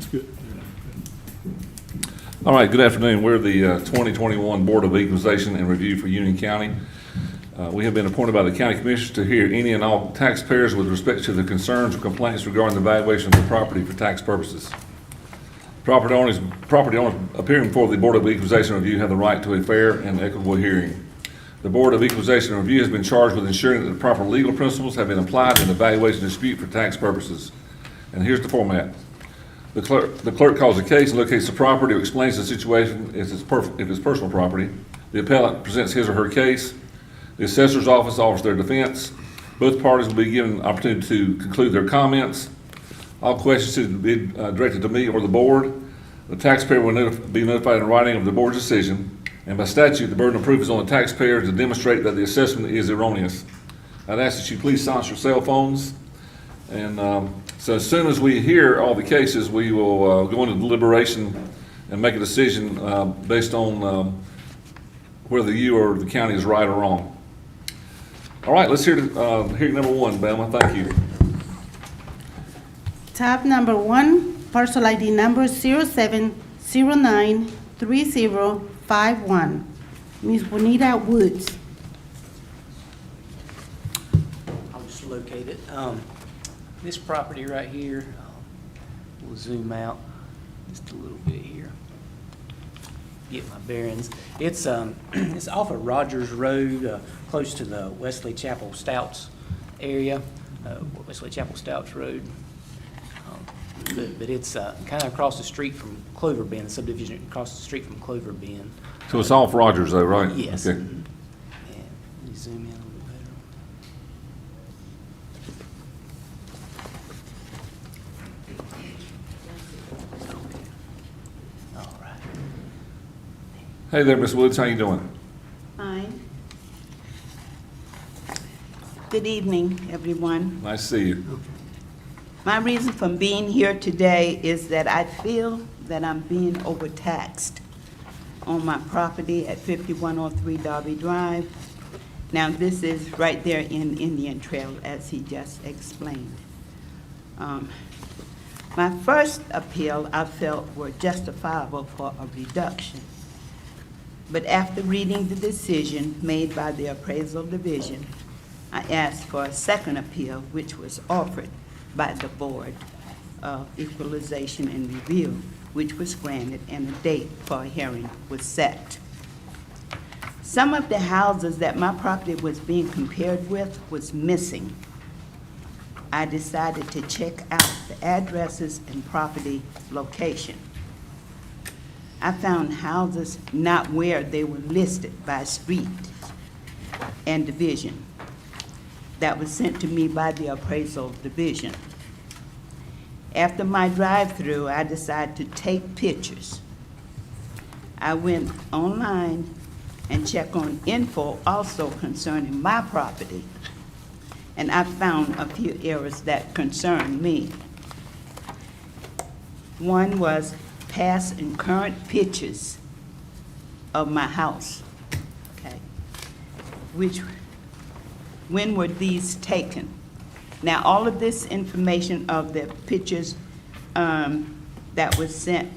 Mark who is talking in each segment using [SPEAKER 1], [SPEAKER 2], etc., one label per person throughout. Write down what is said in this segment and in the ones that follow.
[SPEAKER 1] That's good.
[SPEAKER 2] All right, good afternoon. We're the 2021 Board of Equalization and Review for Union County. We have been appointed by the county commissioners to hear any and all taxpayers with respect to the concerns or complaints regarding the valuation of the property for tax purposes. Property owners appearing before the Board of Equalization and Review have the right to a fair and equitable hearing. The Board of Equalization and Review has been charged with ensuring that the proper legal principles have been applied in the valuation dispute for tax purposes. And here's the format. The clerk calls a case and locates the property or explains the situation if it's personal property. The appellant presents his or her case. The assessor's office offers their defense. Both parties will be given an opportunity to conclude their comments. All questions should be directed to me or the board. The taxpayer will be notified in writing of the board's decision. And by statute, the burden of proof is on the taxpayer to demonstrate that the assessment is erroneous. I'd ask that you please silence your cell phones. And so as soon as we hear all the cases, we will go into deliberation and make a decision based on whether you or the county is right or wrong. All right, let's hear hearing number one, Bama. Thank you.
[SPEAKER 3] Tab number 1, parcel ID number 07093051. Ms. Juanita Woods.
[SPEAKER 4] I'll just locate it. This property right here, we'll zoom out just a little bit here. Get my bearings. It's it's off of Rogers Road, close to the Wesley Chapel Stouts area, Wesley Chapel Stouts Road. But it's kind of across the street from Clover Bend, the subdivision across the street from Clover Bend.
[SPEAKER 2] So it's off Rogers though, right?
[SPEAKER 4] Yes.
[SPEAKER 2] Okay.
[SPEAKER 4] And let me zoom in a little better. All right.
[SPEAKER 2] Hey there, Ms. Woods. How you doing?
[SPEAKER 5] Fine. Good evening, everyone.
[SPEAKER 2] Nice to see you.
[SPEAKER 5] My reason for being here today is that I feel that I'm being overtaxed on my property at 5103 Darby Drive. Now, this is right there in Indian Trail, as he just explained. My first appeal I felt were justifiable for a reduction. But after reading the decision made by the appraisal division, I asked for a second appeal, which was offered by the Board of Equalization and Review, which was granted, and a date for a hearing was set. Some of the houses that my property was being compared with was missing. I decided to check out the addresses and property location. I found houses not where they were listed by street and division. That was sent to me by the appraisal division. After my drive-through, I decided to take pictures. I went online and checked on info also concerning my property, and I found a few areas that concerned me. One was past and current pictures of my house, okay? When were these taken? Now, all of this information of the pictures that was sent,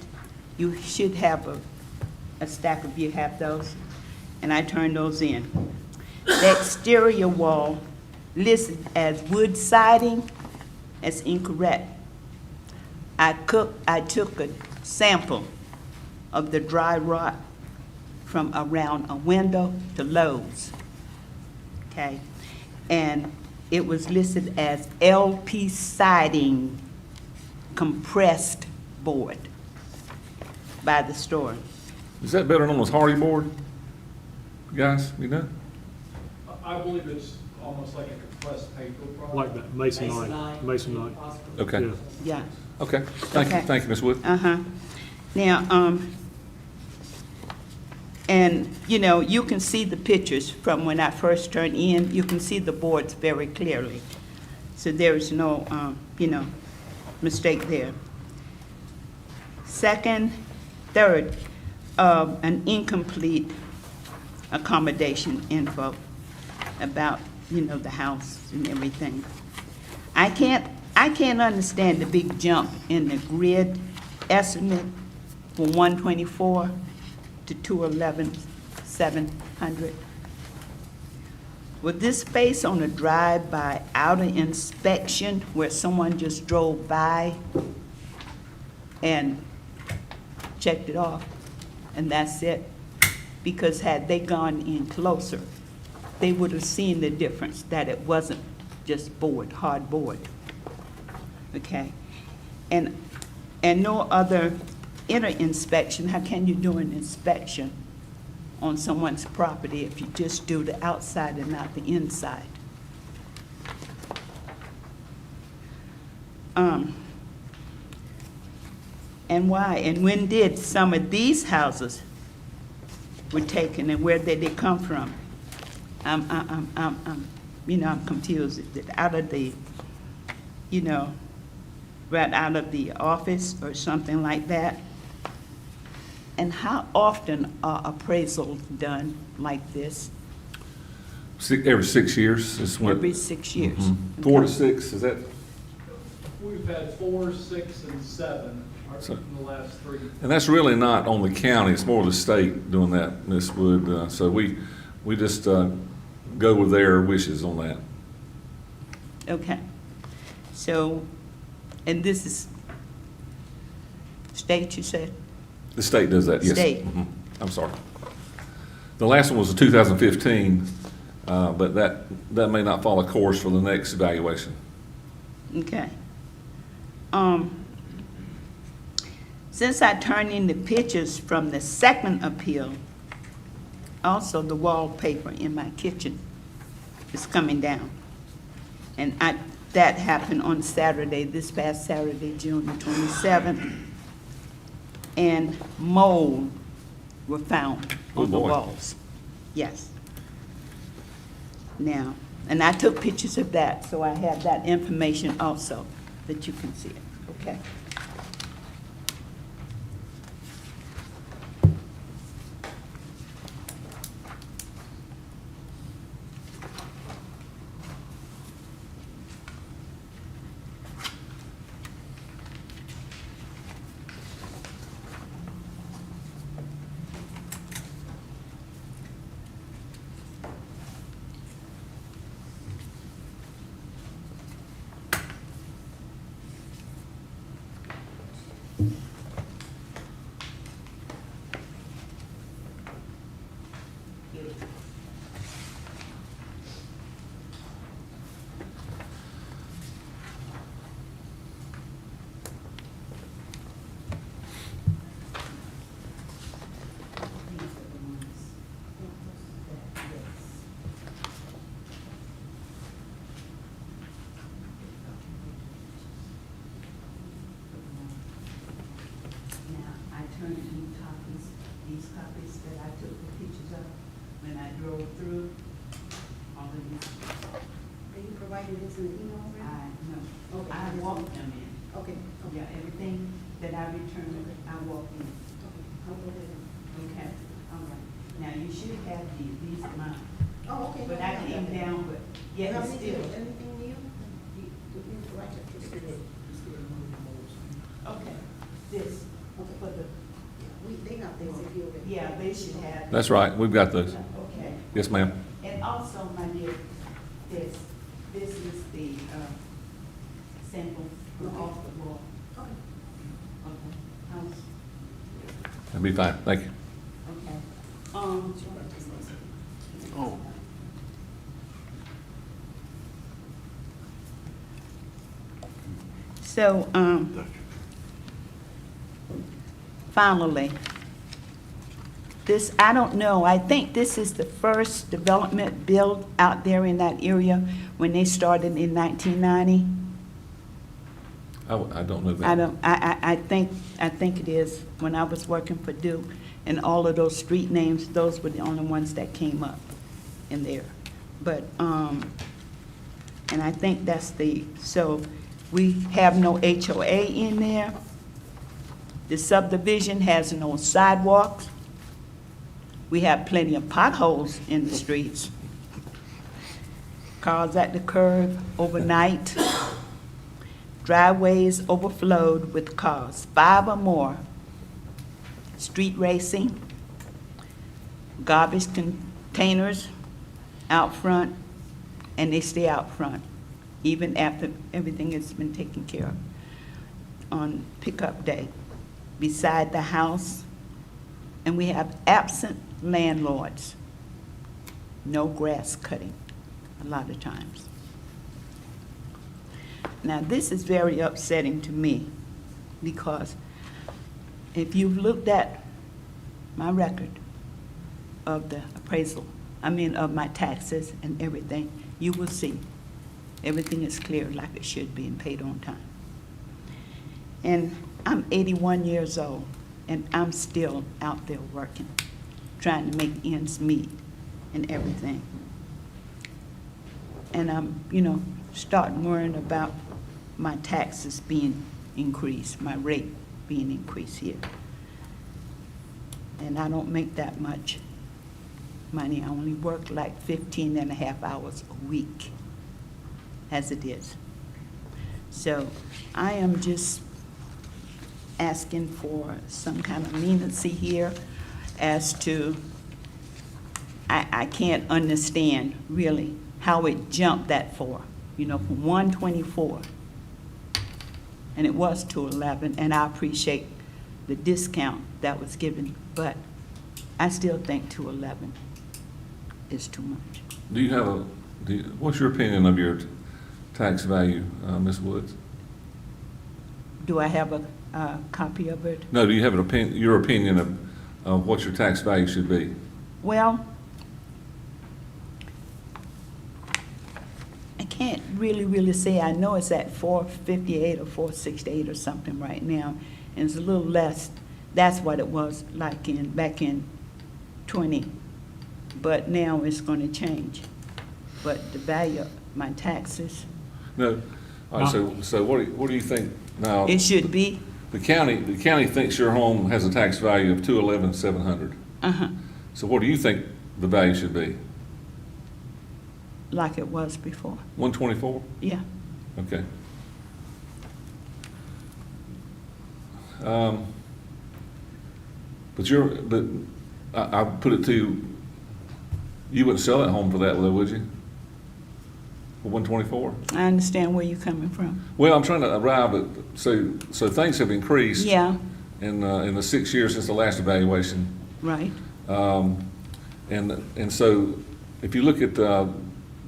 [SPEAKER 5] you should have a stack of, you have those? And I turned those in. The exterior wall listed as wood siding is incorrect. I took a sample of the dry rot from around a window to Lowe's, okay? And it was listed as LP siding compressed board by the store.
[SPEAKER 2] Is that better known as Hardy board? Guys, you know?
[SPEAKER 6] I believe it's almost like a compressed paper product.
[SPEAKER 1] Like that, Masonite.
[SPEAKER 2] Okay.
[SPEAKER 1] Yeah.
[SPEAKER 5] Yeah.
[SPEAKER 2] Okay. Thank you.
[SPEAKER 5] Okay.
[SPEAKER 2] Thank you, Ms. Wood.
[SPEAKER 5] Now, and, you know, you can see the pictures from when I first turned in. You can see the boards very clearly. So there is no, you know, mistake there. Third, an incomplete accommodation info about, you know, the house and everything. I can't understand the big jump in the grid estimate for 124 to 211,700. Was this based on a drive-by outer inspection where someone just drove by and checked it off, and that's it? Because had they gone in closer, they would have seen the difference, that it wasn't just board, hard board. Okay? And no other inner inspection. How can you do an inspection on someone's property if you just do the outside and not the inside? And why? And when did some of these houses were taken, and where did they come from? I'm confused. Out of the, right out of the office or something like that? And how often are appraisals done like this?
[SPEAKER 2] Every 6 years. Is when-
[SPEAKER 5] Every 6 years?
[SPEAKER 2] Mhm. 4 to
[SPEAKER 5] Okay.
[SPEAKER 2] 6, is that?
[SPEAKER 6] We've had 4, 6, and 7
[SPEAKER 2] So-
[SPEAKER 6] in the last 3.
[SPEAKER 2] And that's really not on the county, it's more the state doing that, Ms. Wood. So we just go with their wishes on that.
[SPEAKER 5] Okay. So, and this is state, you said?
[SPEAKER 2] The state does that, yes.
[SPEAKER 5] State.
[SPEAKER 2] Mhm. I'm sorry. The last one was a 2015, but that may not follow course for the next evaluation.
[SPEAKER 5] Okay. Since I turned in the pictures from the second appeal, also the wallpaper in my kitchen is coming down. And that happened on Saturday, this past Saturday, June the 27th. And mold were found
[SPEAKER 2] Oh,
[SPEAKER 5] on the
[SPEAKER 2] boy.
[SPEAKER 5] walls. Yes. Now, and I took pictures of that, so I have that information also, that you can see it, okay? Now, I turned these copies that I took the pictures of when I drove through, all of these.
[SPEAKER 3] Are you providing this in the email?
[SPEAKER 5] No,
[SPEAKER 3] Okay.
[SPEAKER 5] I walked them in.
[SPEAKER 3] Okay.
[SPEAKER 5] Yeah, everything that I returned, I walked in.
[SPEAKER 3] I'll go ahead.
[SPEAKER 5] Okay, all right. Now, you should have these are mine.
[SPEAKER 3] Oh, okay.
[SPEAKER 5] But I came down, but yet it's still.
[SPEAKER 3] Anything new? You provide it.
[SPEAKER 5] Okay, this,
[SPEAKER 3] Okay.
[SPEAKER 5] for the,
[SPEAKER 3] They got this if you.
[SPEAKER 5] yeah, they should have.
[SPEAKER 2] That's right, we've got those.
[SPEAKER 5] Okay.
[SPEAKER 2] Yes, ma'am.
[SPEAKER 5] And also, my dear, this is the sample from off the wall.
[SPEAKER 3] Okay.
[SPEAKER 5] Okay.
[SPEAKER 2] That'd be fine, thank you.
[SPEAKER 5] Okay.
[SPEAKER 1] Oh.
[SPEAKER 5] So, finally, this, I don't know, I think this is the first development built out there in that area when they started in 1990.
[SPEAKER 2] I don't know that.
[SPEAKER 5] I think it is. When I was working for Duke, and all of those street names, those were the only ones that came up in there. But, and I think that's so we have no HOA in there. The subdivision has no sidewalks. We have plenty of potholes in the streets. Cars at the curb overnight. driveways overflowed with cars, 5 or more, street racing, garbage containers out front, and they stay out front, even after everything has been taken care of on pickup day, beside the house. And we have absent landlords, no grass cutting a lot of times. Now, this is very upsetting to me, because if you've looked at my record of the appraisal, of my taxes and everything, you will see everything is clear like it should be and paid on time. And I'm 81 years old, and I'm still out there working, trying to make ends meet and everything. And I'm, starting worrying about my taxes being increased, my rate being increased here. And I don't make that much money. I only work like 15 and a half hours a week, as it is. So I am just asking for some kind of leniency here as to, I can't understand really how it jumped that far, from 124. And it was 211, and I appreciate the discount that was given, but I still think 211 is too much.
[SPEAKER 2] Do you have what's your opinion of your tax value, Ms. Woods?
[SPEAKER 5] Do I have a copy of it?
[SPEAKER 2] No, do you have your opinion of what your tax value should be?
[SPEAKER 5] Well, I can't really say. I know it's at 458 or 468 or something right now, and it's a little less. That's what it was like back in 20, but now it's going to change. But the value of my taxes,
[SPEAKER 2] No. All right, so what do you think now?
[SPEAKER 5] it should be.
[SPEAKER 2] The county thinks your home has a tax value of $211,700. So what do you think the value should be?
[SPEAKER 5] Like it was before.
[SPEAKER 2] 124?
[SPEAKER 5] Yeah.
[SPEAKER 2] Okay. But I put it to you wouldn't sell that home for that, though, would you? For 124?
[SPEAKER 5] I understand where you're coming from.
[SPEAKER 2] Well, I'm trying to arrive at, so things have increased.
[SPEAKER 5] Yeah,
[SPEAKER 2] In the 6 years since the last evaluation.
[SPEAKER 5] right.
[SPEAKER 2] And so if you look at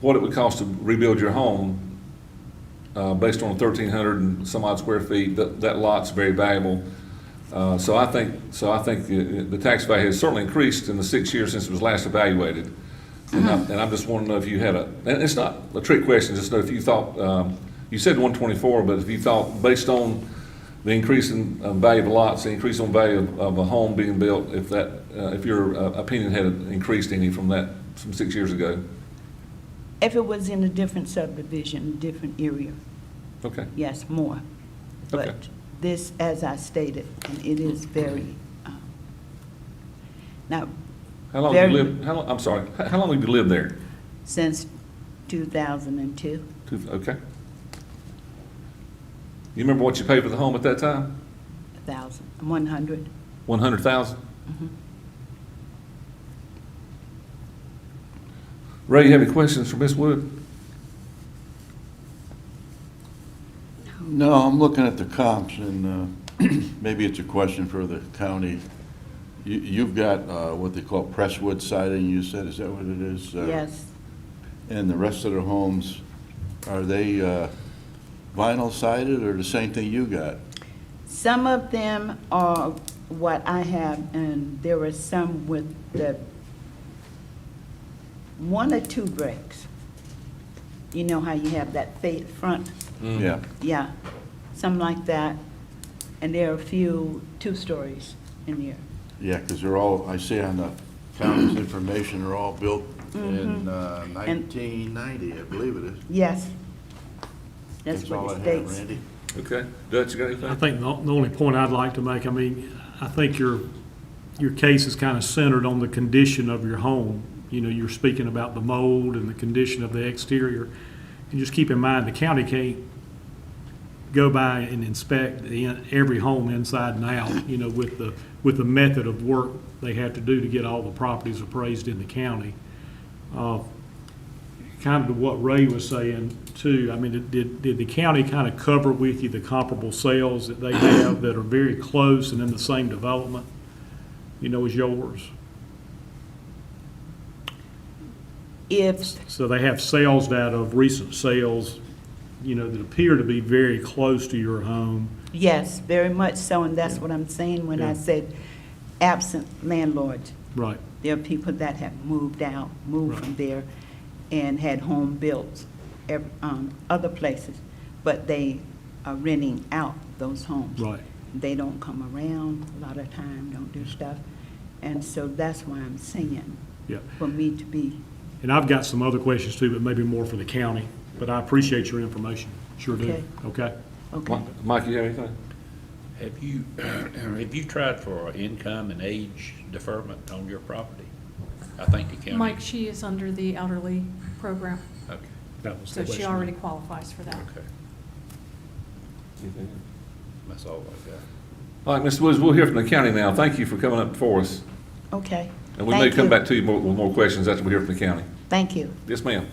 [SPEAKER 2] what it would cost to rebuild your home, based on 1,300 and some odd square feet, that lot's very valuable. So I think the tax value has certainly increased in the 6 years since it was last evaluated. And I'm just wanting to know if you had and it's not a trick question, just know if you thought, you said 124, but if you thought based on the increase in value of lots, the increase on value of a home being built, if your opinion had increased any from 6 years ago.
[SPEAKER 5] If it was in a different subdivision, different area,
[SPEAKER 2] Okay.
[SPEAKER 5] yes, more. But
[SPEAKER 2] Okay.
[SPEAKER 5] this, as I stated, and it is very, now,
[SPEAKER 2] How long have you lived, I'm sorry, how long have you lived there?
[SPEAKER 5] since 2002,
[SPEAKER 2] Okay. You remember what you paid for the home at that time?
[SPEAKER 5] 100.
[SPEAKER 2] 100,000? Ray, you have any questions for Ms. Wood?
[SPEAKER 7] No, I'm looking at the comps, and maybe it's a question for the county. You've got what they call Presswood siding, you said, is that what it is?
[SPEAKER 5] Yes,
[SPEAKER 7] And the rest of the homes, are they vinyl sided or the same thing you got?
[SPEAKER 5] some of them are what I have, and there are some with the 1 or 2 bricks. You know how you have that fade front?
[SPEAKER 7] Yeah.
[SPEAKER 5] Yeah, something like that. And there are a few 2 stories in here.
[SPEAKER 7] Yeah, because they're all, I see on the county's information, they're all built in 1990, I believe it is.
[SPEAKER 5] Yes. That's
[SPEAKER 7] all
[SPEAKER 5] what
[SPEAKER 7] I
[SPEAKER 5] it
[SPEAKER 7] have,
[SPEAKER 5] states.
[SPEAKER 7] Randy.
[SPEAKER 2] Okay. Dutch, you got anything?
[SPEAKER 1] I think the only point I'd like to make, I think your case is kind of centered on the condition of your home. You're speaking about the mold and the condition of the exterior. And just keep in mind, the county can't go by and inspect every home inside and out, you know, with the method of work they have to do to get all the properties appraised in the county. Kind of to what Ray was saying too, I mean, did the county kind of cover with you the comparable sales that they have that are very close and in the same development, you know, as yours?
[SPEAKER 5] If,
[SPEAKER 1] So they have sales data of recent sales, you know, that appear to be very close to your home.
[SPEAKER 5] yes, very much so, and that's what I'm saying when I
[SPEAKER 1] Yeah.
[SPEAKER 5] said absent landlords.
[SPEAKER 1] Right,
[SPEAKER 5] There are people that have moved out, moved from there, and had home built other places, but they are renting out those homes.
[SPEAKER 1] right.
[SPEAKER 5] They don't come around a lot of time, don't do stuff, and so that's why I'm saying,
[SPEAKER 1] Yeah.
[SPEAKER 5] for me to be,
[SPEAKER 1] And I've got some other questions too, but maybe more for the county. But I appreciate your information. Sure do.
[SPEAKER 5] Okay.
[SPEAKER 1] Okay?
[SPEAKER 5] okay.
[SPEAKER 2] Mike, you have anything?
[SPEAKER 8] Have you tried for income and age deferment on your property? I think the county.
[SPEAKER 9] Mike, she is under the elderly program,
[SPEAKER 8] Okay,
[SPEAKER 1] That was the
[SPEAKER 9] so she
[SPEAKER 1] question.
[SPEAKER 9] already qualifies for that.
[SPEAKER 8] okay. That's all I got.
[SPEAKER 2] All right, Mr. Woods, we'll hear from the county now. Thank you for coming up before us.
[SPEAKER 5] Okay.
[SPEAKER 2] And we may
[SPEAKER 5] Thank
[SPEAKER 2] come
[SPEAKER 5] you.
[SPEAKER 2] back to you with more questions after we hear from the county.
[SPEAKER 5] Thank you.
[SPEAKER 2] Yes, ma'am.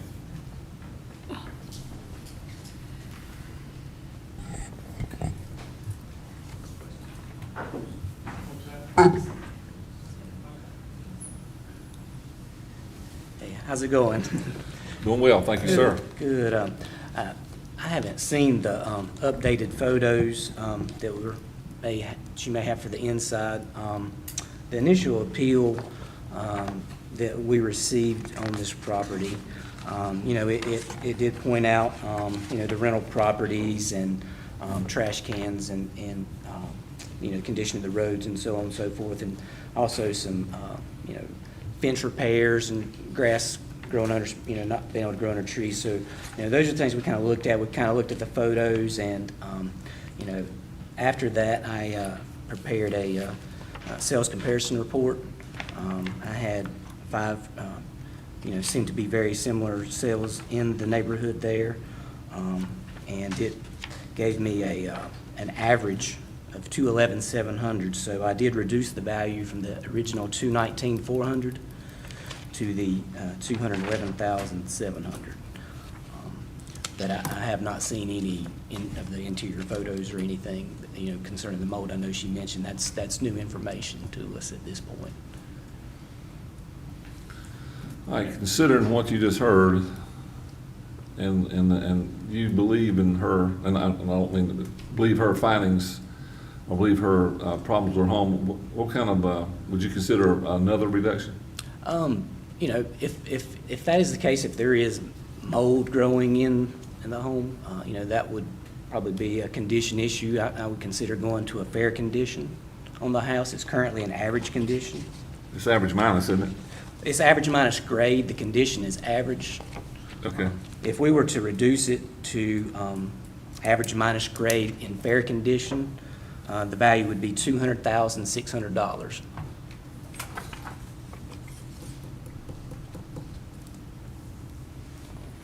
[SPEAKER 4] Hey, how's it going?
[SPEAKER 2] Doing well, thank you, sir.
[SPEAKER 4] Good. I haven't seen the updated photos that she may have for the inside. The initial appeal that we received on this property, you know, it did point out, you know, the rental properties and trash cans and you know, condition of the roads and so on and so forth, and also some, you know, fence repairs and grass growing under, you know, not being able to grow under trees. So, you know, those are things we kind of looked at. We kind of looked at the photos, and, you know, after that, I prepared a sales comparison report. I had 5, you know, seemed to be very similar sales in the neighborhood there, and it gave me an average of $211,700. So I did reduce the value from the original $219,400 to the $211,700. But I have not seen any of the interior photos or anything, you know, concerning the mold. I know she mentioned that's new information to us at this point.
[SPEAKER 2] All right, considering what you just heard, and you believe in her, and I don't mean to believe her findings, or believe her problems at home, what kind of, would you consider another reduction?
[SPEAKER 4] You know, if that is the case, if there is mold growing in the home, you know, that would probably be a condition issue. I would consider going to a fair condition on the house. It's currently an average condition.
[SPEAKER 2] It's average minus, isn't it?
[SPEAKER 4] It's average minus grade. The condition is average.
[SPEAKER 2] Okay.
[SPEAKER 4] If we were to reduce it to average minus grade in fair condition, the value would be $200,600.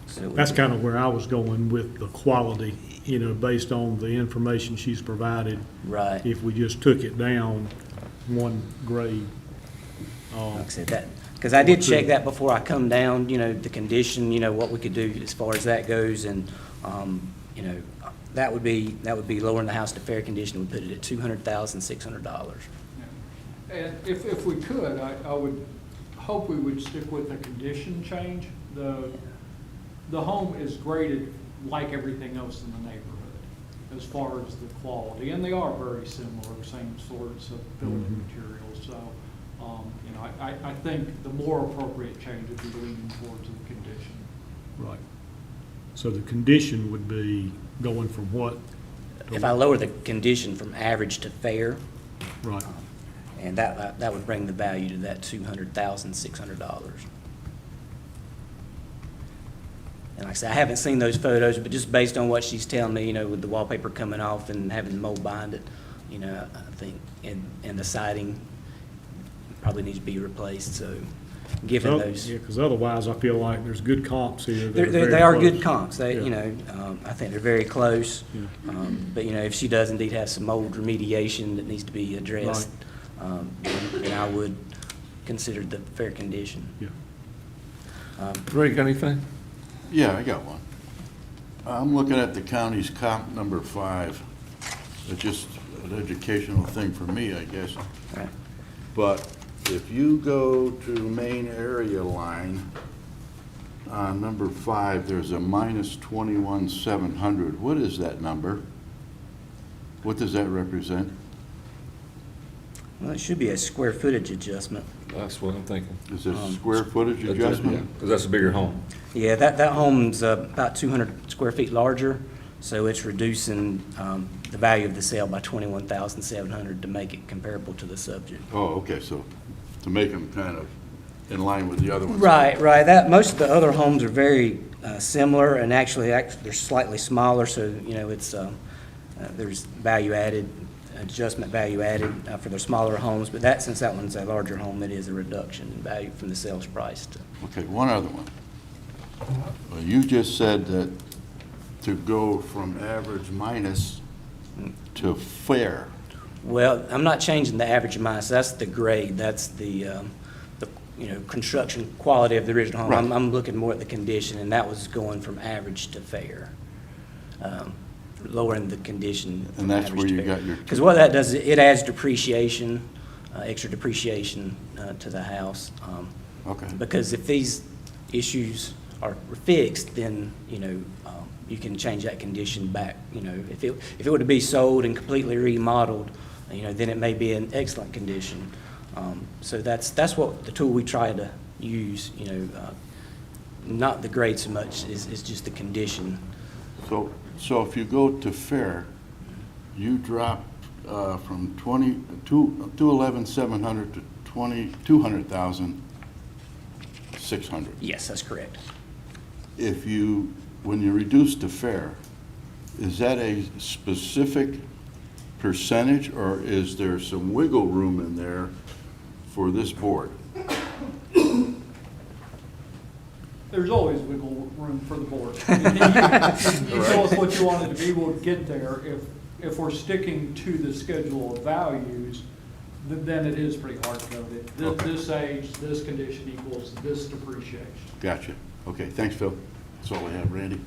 [SPEAKER 4] So it would
[SPEAKER 1] That's
[SPEAKER 4] be-
[SPEAKER 1] kind of where I was going with the quality, you know, based on the information she's provided.
[SPEAKER 4] Right.
[SPEAKER 1] If we just took it down one grade.
[SPEAKER 4] Like I said, that, because I did check that before I come down, you know, the condition, you know, what we could do as far as that goes, and, you know, that would be lowering the house to fair condition, we put it at $200,600.
[SPEAKER 6] And if we could, I would hope we would stick with the condition change. The home is graded like everything else in the neighborhood as far as the quality, and they are very similar, same sorts of building materials. So, you know, I think the more appropriate change would be leaning towards the condition.
[SPEAKER 1] Right. So the condition would be going from what? to
[SPEAKER 4] If I lower the condition from average to fair,
[SPEAKER 1] Right.
[SPEAKER 4] and that would bring the value to that $200,600. And like I said, I haven't seen those photos, but just based on what she's telling me, you know, with the wallpaper coming off and having the mold binded, you know, I think, and the siding probably needs to be replaced, so, given
[SPEAKER 1] Oh,
[SPEAKER 4] those.
[SPEAKER 1] Yeah, because otherwise I feel like there's good comps here. that are
[SPEAKER 4] They
[SPEAKER 1] very
[SPEAKER 4] are
[SPEAKER 1] close.
[SPEAKER 4] good comps. They,
[SPEAKER 1] Yeah.
[SPEAKER 4] you know, I think they're very close. But, you know, if she does indeed have some mold remediation that needs to be addressed, then I would consider the fair condition.
[SPEAKER 1] Yeah.
[SPEAKER 2] Ray, got anything?
[SPEAKER 7] Yeah, I got one. I'm looking at the county's comp number 5. It's just an educational thing for me, I guess.
[SPEAKER 4] Right.
[SPEAKER 7] But if you go to main area line, on number 5, there's a minus 21,700. What is that number? What does that represent?
[SPEAKER 4] Well, it should be a square footage adjustment.
[SPEAKER 2] That's what I'm thinking.
[SPEAKER 7] Is it a square footage adjustment?
[SPEAKER 2] Because that's a bigger home.
[SPEAKER 4] Yeah, that home's about 200 square feet larger, so it's reducing the value of the sale by 21,700 to make it comparable to the subject.
[SPEAKER 7] Oh, okay, so to make them kind of in line with the other ones.
[SPEAKER 4] Right. Most of the other homes are very similar, and actually they're slightly smaller, so, you know, it's, there's value added, adjustment value added for the smaller homes, but since that one's a larger home, it is a reduction in value from the sales price.
[SPEAKER 7] Okay, one other one. Well, you just said that to go from average minus to fair.
[SPEAKER 4] Well, I'm not changing the average of minus, that's the grade, that's the you know, construction quality of the original home.
[SPEAKER 7] Right.
[SPEAKER 4] I'm looking more at the condition, and that was going from average to fair, lowering the condition from
[SPEAKER 7] And that's
[SPEAKER 4] average
[SPEAKER 7] where
[SPEAKER 4] to
[SPEAKER 7] you
[SPEAKER 4] fair.
[SPEAKER 7] got your.
[SPEAKER 4] Because what that does, it adds depreciation, extra depreciation to the house.
[SPEAKER 7] Okay.
[SPEAKER 4] Because if these issues are fixed, then, you know, you can change that condition back. You know, if it were to be sold and completely remodeled, you know, then it may be in excellent condition. So that's what the tool we try to use, you know, not the grade so much, is just the condition.
[SPEAKER 7] So if you go to fair, you drop from 211,700 to 200,600.
[SPEAKER 4] Yes, that's correct.
[SPEAKER 7] When you reduce to fair, is that a specific percentage, or is there some wiggle room in there for this board?
[SPEAKER 6] There's always wiggle room for the board. You tell us what you want it to be, we'll get there. If we're sticking to the schedule of values, then it is pretty hard to know that
[SPEAKER 7] Okay.
[SPEAKER 6] this age, this condition equals this depreciation.
[SPEAKER 7] Gotcha. Okay, thanks, Phil. That's all I have. Randy?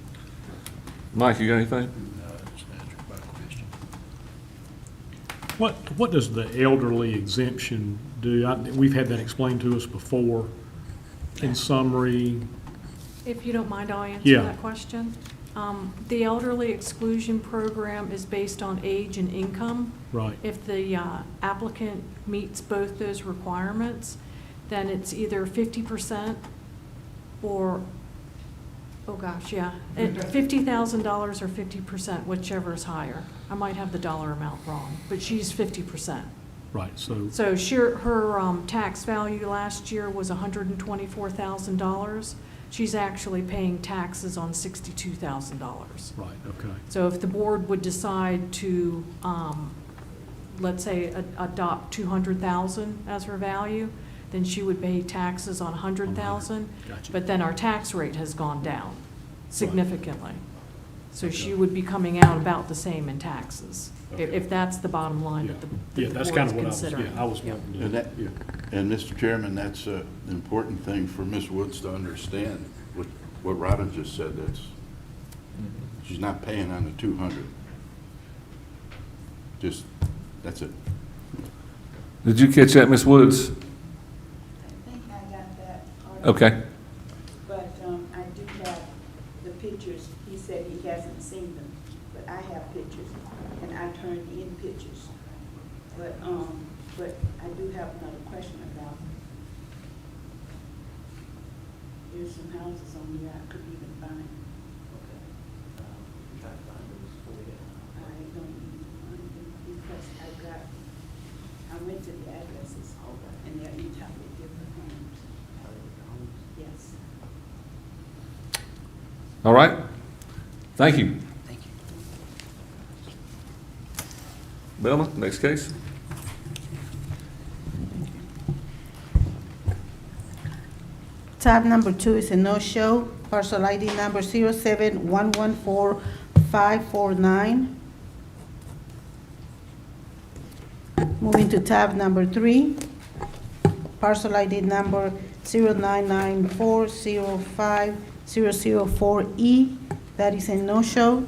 [SPEAKER 2] Mike, you got anything?
[SPEAKER 1] What does the elderly exemption do? We've had that explained to us before. In summary,
[SPEAKER 9] If you don't mind, I'll answer
[SPEAKER 1] Yeah.
[SPEAKER 9] that question. The elderly exclusion program is based on age and income.
[SPEAKER 1] right,
[SPEAKER 9] If the applicant meets both those requirements, then it's either 50% or, oh gosh, yeah, $50,000 or 50%, whichever is higher. I might have the dollar amount wrong, but she's 50%.
[SPEAKER 1] right, so,
[SPEAKER 9] So her tax value last year was $124,000. She's actually paying taxes on $62,000.
[SPEAKER 1] right, okay,
[SPEAKER 9] So if the board would decide to, let's say, adopt 200,000 as her value, then she would pay taxes on 100,000.
[SPEAKER 1] Gotcha.
[SPEAKER 9] But then our tax rate has gone down significantly. So she would be coming out about the same in taxes, if that's the bottom line
[SPEAKER 1] yeah.
[SPEAKER 9] that
[SPEAKER 1] Yeah,
[SPEAKER 9] the
[SPEAKER 1] that's
[SPEAKER 9] board's
[SPEAKER 1] kind of what
[SPEAKER 9] considering.
[SPEAKER 1] I was wanting to.
[SPEAKER 7] And that,
[SPEAKER 1] Yeah.
[SPEAKER 7] and Mr. Chairman, that's an important thing for Ms. Woods to understand, what Robin just said, she's not paying on the 200. That's it.
[SPEAKER 2] Did you catch that, Ms. Woods?
[SPEAKER 5] I think I got that part.
[SPEAKER 2] Okay.
[SPEAKER 5] But I do have the pictures. He said he hasn't seen them, but I have pictures, and I turned in pictures. But I do have another question about, there's some houses on here I couldn't even find. I don't even find them because I went to the addresses, and they're entirely different homes. Yes.
[SPEAKER 2] All right. Thank you.
[SPEAKER 4] Thank you.
[SPEAKER 2] Belma, next case.
[SPEAKER 3] Tab number 2 is a no-show, parcel ID number 07114-549. Moving to tab number 3, parcel ID number 099405004E. That is a no-show.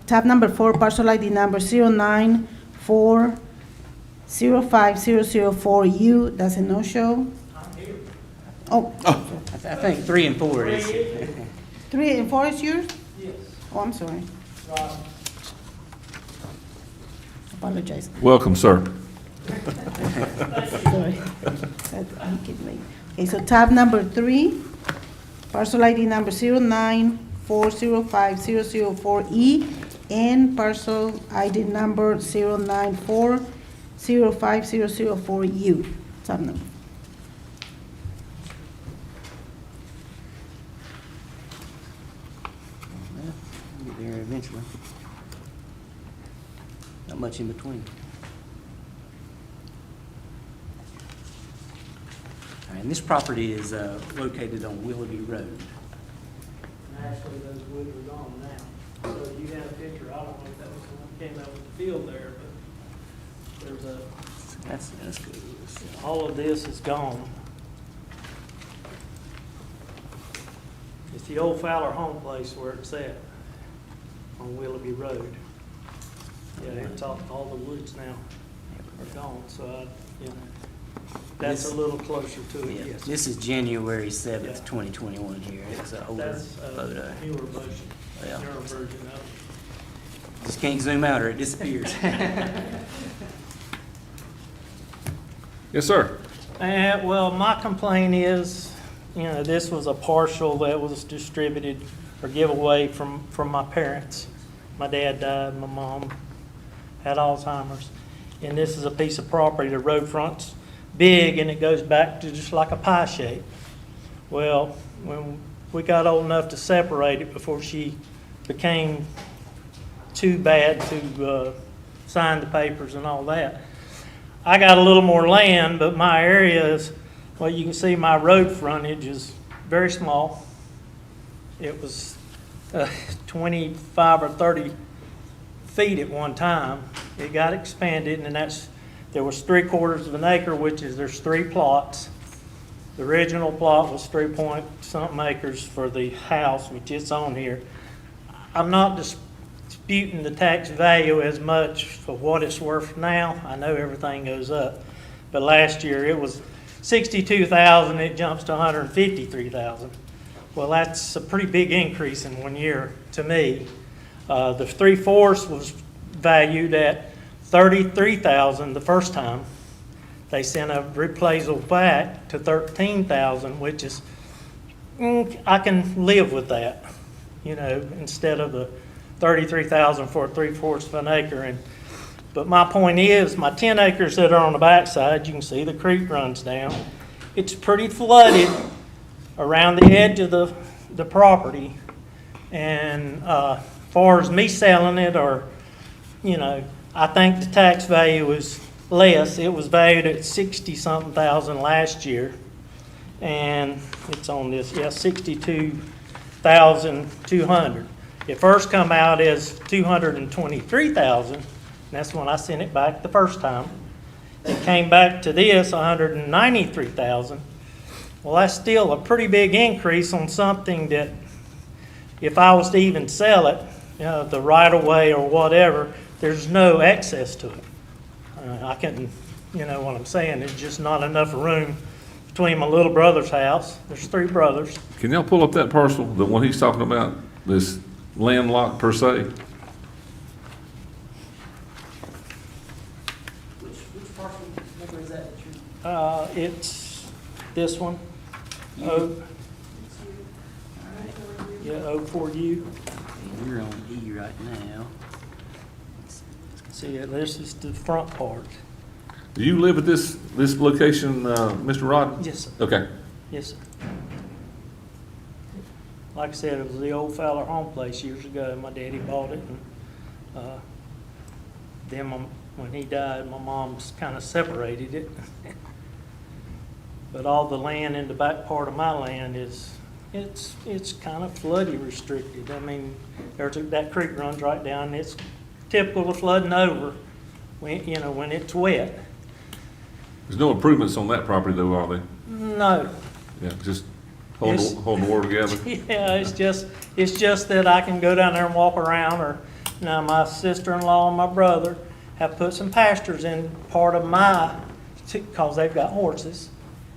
[SPEAKER 3] Tab number 4, parcel ID number 094050004U, that's a no-show. Oh,
[SPEAKER 4] I think 3 and 4 is.
[SPEAKER 3] 3 and 4 is yours?
[SPEAKER 6] Yes.
[SPEAKER 3] Oh, I'm sorry. Apologize.
[SPEAKER 2] Welcome, sir.
[SPEAKER 3] Sorry. I'm kidding me. Okay, so tab number 3, parcel ID number 094050004E, and parcel ID number 094050004U. Tab number.
[SPEAKER 4] Well, we'll get there eventually. Not much in between. All right, and this property is located on Willoughby Road.
[SPEAKER 10] Actually, those woods are gone now. So you had a picture, I don't know if that was the one that came out with the field there, but there's
[SPEAKER 4] That's good.
[SPEAKER 10] all of this is gone. It's the old Fowler home place where it's at, on Willoughby Road. Yeah, it's all the woods now are gone, so that's a little closer to it,
[SPEAKER 4] Yeah,
[SPEAKER 10] yes.
[SPEAKER 4] this is January 7th,
[SPEAKER 10] Yeah.
[SPEAKER 4] 2021 here. It's an older
[SPEAKER 10] That's
[SPEAKER 4] photo.
[SPEAKER 10] a newer version,
[SPEAKER 4] Yeah.
[SPEAKER 10] newer version of it.
[SPEAKER 4] Just can't zoom out or it disappears.
[SPEAKER 2] Yes, sir.
[SPEAKER 10] Well, my complaint is, this was a partial that was distributed or giveaway from my parents. My dad died, my mom had Alzheimer's. And this is a piece of property, the road front's big and it goes back to just like a pie shape. Well, when we got old enough to separate it before she became too bad to sign the papers and all that, I got a little more land, but my area is, well, you can see my road frontage is very small. It was 25 or 30 feet at one time. It got expanded, and there was 3/4 of an acre, which is, there's 3 plots. The original plot was 3-point-something acres for the house, which is on here. I'm not disputing the tax value as much for what it's worth now. I know everything goes up. But last year it was $62,000, it jumps to $153,000. Well, that's a pretty big increase in 1 year to me. The 3/4 was valued at $33,000 the first time. They sent a reappraisal back to $13,000, which is, I can live with that, instead of the $33,000 for 3/4 of an acre. But my point is, my 10 acres that are on the backside, you can see the creek runs down. It's pretty flooded around the edge of the property. And as far as me selling it, or, I think the tax value is less. It was valued at 60-something thousand last year. And it's on this, 62,200. It first come out as 223,000. That's when I sent it back the first time. It came back to this 193,000. Well, that's still a pretty big increase on something that, if I was to even sell it, the right of way or whatever, there's no access to it. I couldn't, what I'm saying, there's just not enough room between my little brother's house. There's 3 brothers.
[SPEAKER 2] Can y'all pull up that parcel, the one he's talking about, this landlocked per se?
[SPEAKER 4] Which parcel number is that?
[SPEAKER 10] It's this one. O, yeah, O4U.
[SPEAKER 4] You're on E right now.
[SPEAKER 10] See, this is the front part.
[SPEAKER 2] Do you live at this location, Mr. Rod?
[SPEAKER 10] Yes, sir.
[SPEAKER 2] Okay.
[SPEAKER 10] Yes, sir. Like I said, it was the old Fowler home place years ago. My daddy bought it, and then when he died, my mom's kind of separated it. But all the land in the back part of my land it's kind of flooding restricted. I mean, that creek runs right down. It's typical of flooding over when it's wet.
[SPEAKER 2] There's no improvements on that property though, are they?
[SPEAKER 10] No.
[SPEAKER 2] Yeah, just hold the water together.
[SPEAKER 10] Yeah, it's just that I can go down there and walk around, or now my sister-in-law and my brother have put some pastures in part of because they've got horses.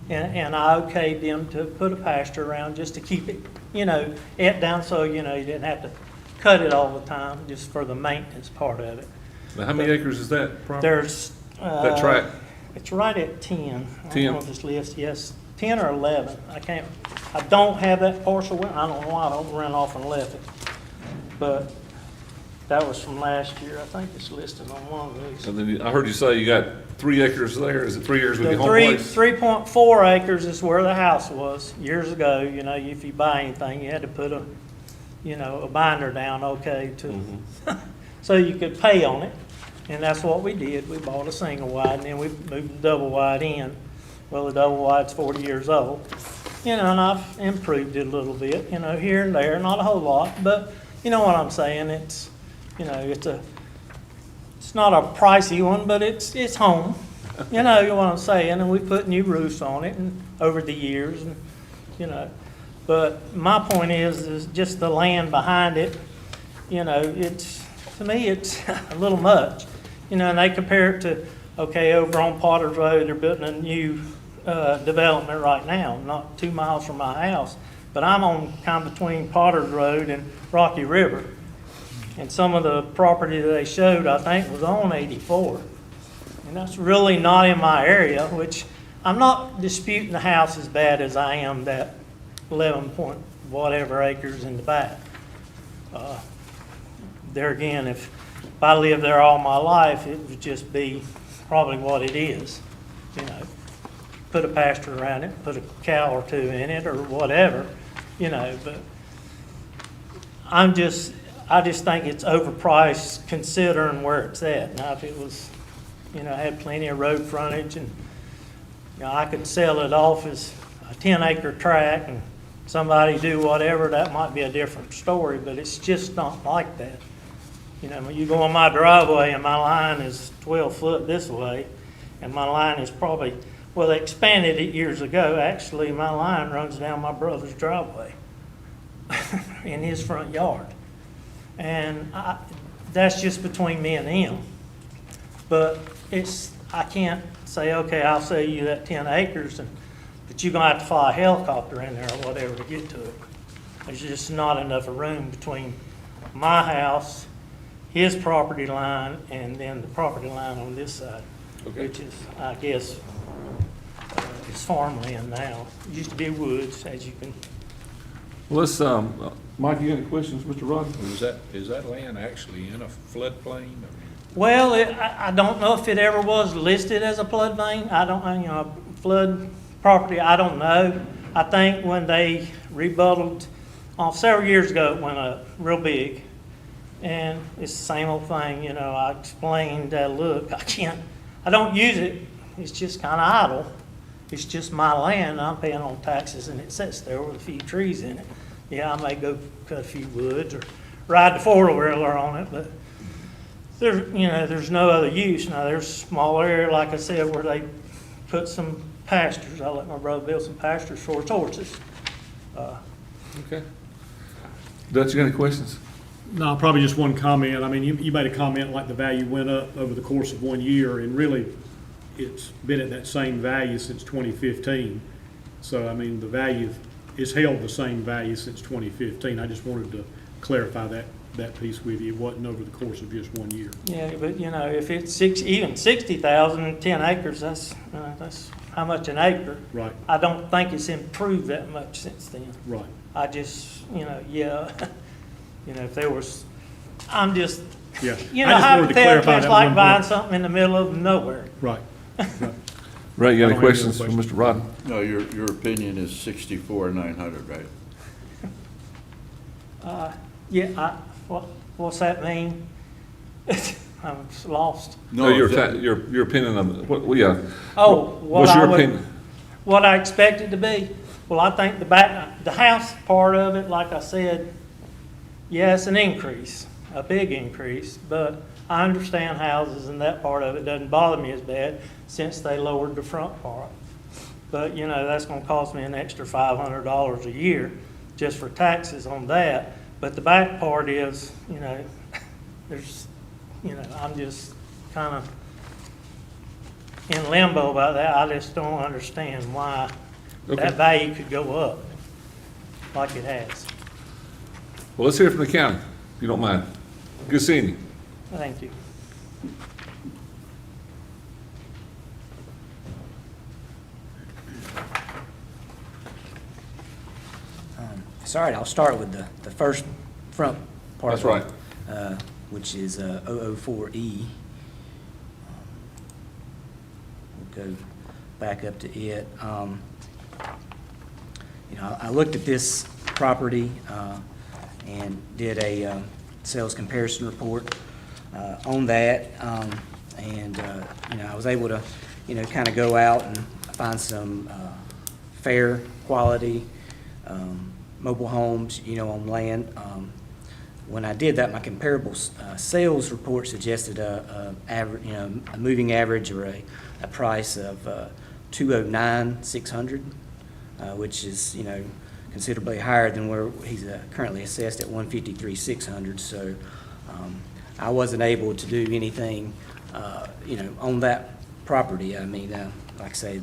[SPEAKER 10] And I okayed them to put a pasture around just to keep it, down so, you didn't have to cut it all the time, just for the maintenance part of it.
[SPEAKER 2] Now, how many acres is that property?
[SPEAKER 10] There's.
[SPEAKER 2] That tract?
[SPEAKER 10] It's right at 10. I
[SPEAKER 2] 10?
[SPEAKER 10] don't know if this list, yes, 10 or 11. I don't have that parcel with, I don't know why I don't run off and left it. But that was from last year. I think it's listed on one of these.
[SPEAKER 2] And then I heard you say you got 3 acres there. Is it 3 acres with
[SPEAKER 10] The
[SPEAKER 2] your home place?
[SPEAKER 10] 3.4 acres is where the house was years ago. If you buy anything, you had to put a binder down, okay, so you could pay on it. And that's what we did. We bought a single wide, and then we moved the double wide in. Well, the double wide's 40 years old. And I've improved it a little bit, here and there, not a whole lot, but you know what I'm saying. It's not a pricey one, but it's home. You know what I'm saying. And we put new roofs on it and over the years, and But my point is just the land behind it. To me, it's a little much. And they compare it to, okay, over on Potter's Road, they're building a new development right now, not 2 miles from my house. But I'm on kind of between Potter's Road and Rocky River. And some of the property that they showed, I think, was on 84. And that's really not in my area, which I'm not disputing the house as bad as I am that 11 point whatever acres in the back. There again, if I lived there all my life, it would just be probably what it is. Put a pasture around it, put a cow or two in it or whatever, but I just think it's overpriced considering where it's at. Now, if it was, had plenty of road frontage and, I could sell it off as a 10-acre tract and somebody do whatever, that might be a different story, but it's just not like that. When you go on my driveway and my line is 12 foot this way, and my line is probably, well, they expanded it years ago. Actually, my line runs down my brother's driveway in his front yard. And that's just between me and him. But I can't say, okay, I'll sell you that 10 acres, but you're going to have to fly a helicopter in there or whatever to get to it. There's just not enough room between my house, his property line, and then the property line on this side, which is, I guess, it's farmland now. It used to be woods, as you can.
[SPEAKER 2] Well, let's, Mike, you got any questions, Mr. Rod?
[SPEAKER 8] Is that land actually in a floodplain?
[SPEAKER 10] Well, I don't know if it ever was listed as a floodplain. I don't, flood property, I don't know. I think when they rebutted, several years ago, it went up real big. And it's the same old thing, I explained that, look, I don't use it. It's just kind of idle. It's just my land. I'm paying on taxes and it sits there with a few trees in it. Yeah, I may go cut a few woods or ride the four-wheeler on it, but there's no other use. Now, there's a small area, like I said, where they put some pastures. I let my brother build some pastures for his horses.
[SPEAKER 2] Okay. Dutch, you got any questions?
[SPEAKER 1] No, probably just one comment. I mean, you made a comment like the value went up over the course of 1 year, and really, it's been at that same value since 2015. So, I mean, the value is held the same value since 2015. I just wanted to clarify that piece with you. It wasn't over the course of just 1 year.
[SPEAKER 10] Yeah, but if it's even 60,000, 10 acres, that's how much an acre.
[SPEAKER 1] Right.
[SPEAKER 10] I don't think it's improved that much since then.
[SPEAKER 1] Right.
[SPEAKER 10] I just, if there was, I'm just,
[SPEAKER 1] Yeah.
[SPEAKER 10] how
[SPEAKER 1] wanted to clarify
[SPEAKER 10] it's
[SPEAKER 1] that
[SPEAKER 10] like
[SPEAKER 1] one
[SPEAKER 10] buying
[SPEAKER 1] point.
[SPEAKER 10] something in the middle of nowhere.
[SPEAKER 1] Right.
[SPEAKER 2] Ray, you got any
[SPEAKER 1] I don't have any
[SPEAKER 2] questions for
[SPEAKER 1] questions.
[SPEAKER 2] Mr. Rodden?
[SPEAKER 7] No, your opinion is 64,900, right?
[SPEAKER 10] Yeah, what's that mean? I'm lost.
[SPEAKER 2] No, your,
[SPEAKER 7] is that-
[SPEAKER 2] your opinion of, what,
[SPEAKER 10] Oh, what
[SPEAKER 2] what's
[SPEAKER 10] I
[SPEAKER 2] your
[SPEAKER 10] would,
[SPEAKER 2] opinion?
[SPEAKER 10] what I expect it to be. Well, I think the house part of it, like I said, yeah, it's an increase, a big increase, but I understand houses and that part of it doesn't bother me as bad since they lowered the front part. But, you know, that's gonna cost me an extra $500 a year just for taxes on that. But the back part is, you know, there's, you know, I'm just kind of in limbo about that. I just don't understand why
[SPEAKER 2] Okay.
[SPEAKER 10] that value could go up like it has.
[SPEAKER 2] Well, let's hear from the county, if you don't mind. Good seeing you.
[SPEAKER 10] Thank you.
[SPEAKER 4] Sorry, I'll start with the first front part.
[SPEAKER 2] That's right.
[SPEAKER 4] Which is 004E. We'll go back up to it. You know, I looked at this property and did a sales comparison report on that. And, you know, I was able to, you know, kind of go out and find some fair quality mobile homes, you know, on land. When I did that, my comparable sales report suggested a moving average or a price of $209,600, which is, you know, considerably higher than where he's currently assessed at $153,600. So I wasn't able to do anything, you know, on that property. I mean, like I say,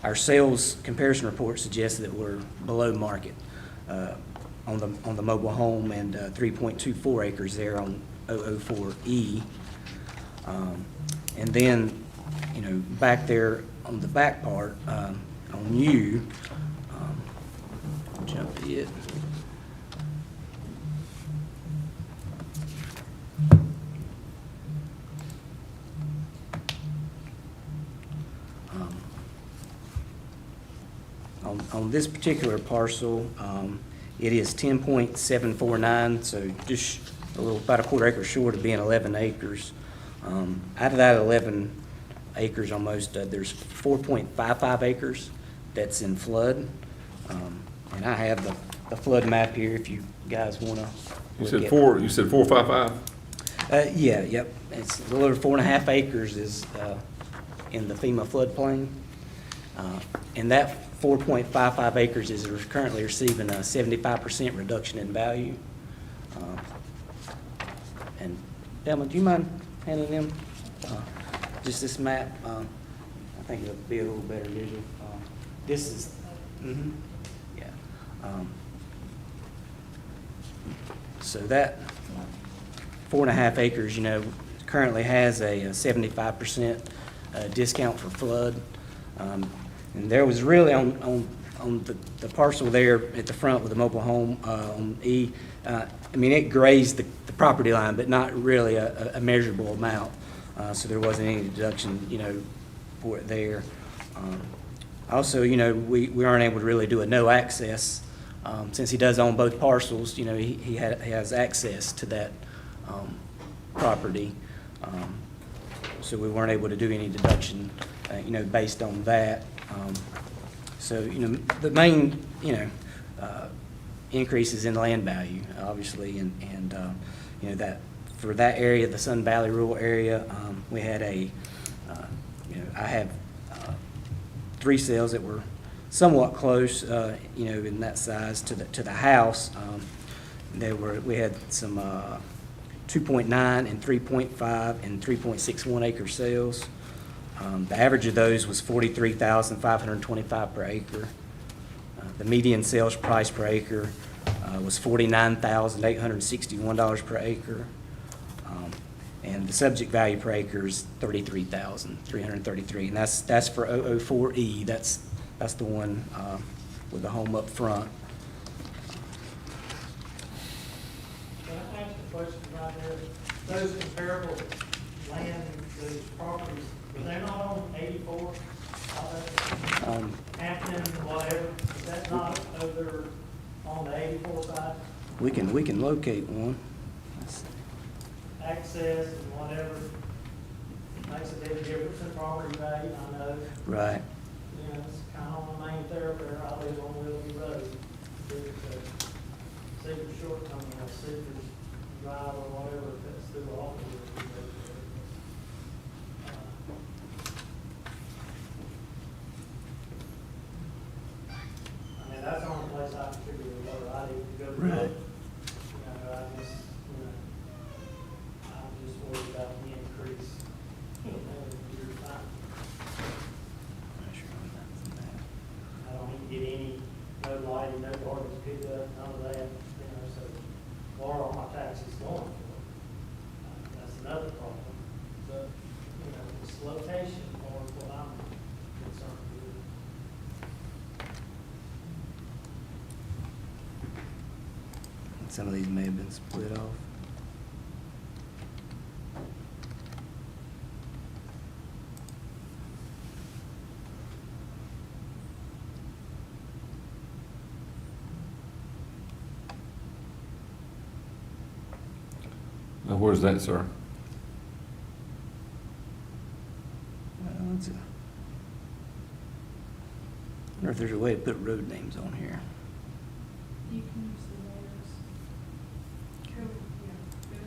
[SPEAKER 4] our sales comparison report suggests that we're below market on the mobile home and 3.24 acres there on 004E. And then, you know, back there on the back part, on U, jump it. On this particular parcel, it is 10.749, so just a little, about a quarter acre short of being 11 acres. Out of that 11 acres almost, there's 4.55 acres that's in flood. And I have the flood map here if you guys want to.
[SPEAKER 2] You said 455?
[SPEAKER 4] Yeah, yep. It's a little over 4.5 acres is in the FEMA floodplain. And that 4.55 acres is currently receiving a 75% reduction in value. And Thelma, do you mind handing them just this map? I think it'll be a little better visual. This is, yeah. So that 4.5 acres, you know, currently has a 75% discount for flood. And there was really on the parcel there at the front with the mobile home on E, I mean, it grazed the property line, but not really a measurable amount. So there wasn't any deduction, you know, for it there. Also, you know, we aren't able to really do a no access. Since he does own both parcels, you know, he has access to that property. So we weren't able to do any deduction, you know, based on that. So, you know, the main, you know, increases in land value, obviously, and you know, that for that area, the Sun Valley rural area, we had you know, I have 3 sales that were somewhat close, you know, in that size to the house. We had some 2.9 and 3.5 and 3.61 acre sales. The average of those was $43,525 per acre. The median sales price per acre was $49,861 per acre. And the subject value per acre is $33,333, and that's for 004E. That's the one with the home up front.
[SPEAKER 10] Can I ask a question right there? Those comparable land those properties, but they're not on 84, Hampton, whatever, is that not over on the 84 side?
[SPEAKER 4] We can locate one. Let's see.
[SPEAKER 10] Access and whatever, makes a big difference in property value, I know.
[SPEAKER 4] Right.
[SPEAKER 10] You know, it's kind of on the main thoroughfare, I live on Willoughby Road. Cedar Shortcoming, or Cedar Drive, or whatever, if that's through all of it. I mean, that's the only place I can figure out where I need to go to
[SPEAKER 4] Right.
[SPEAKER 10] look. You know, I'm just worried about the increase. In years' time.
[SPEAKER 4] Not sure on that.
[SPEAKER 10] I don't even get any, no lighting, no garbage picked up, none of that, you know, so where are my taxes going for? That's another problem. But, you know, it's location or what I'm concerned with.
[SPEAKER 4] Some of these may have been split off.
[SPEAKER 2] Now, where's that, sir?
[SPEAKER 4] I wonder if there's a way to put road names on here.
[SPEAKER 9] You can use the layers. Go to that.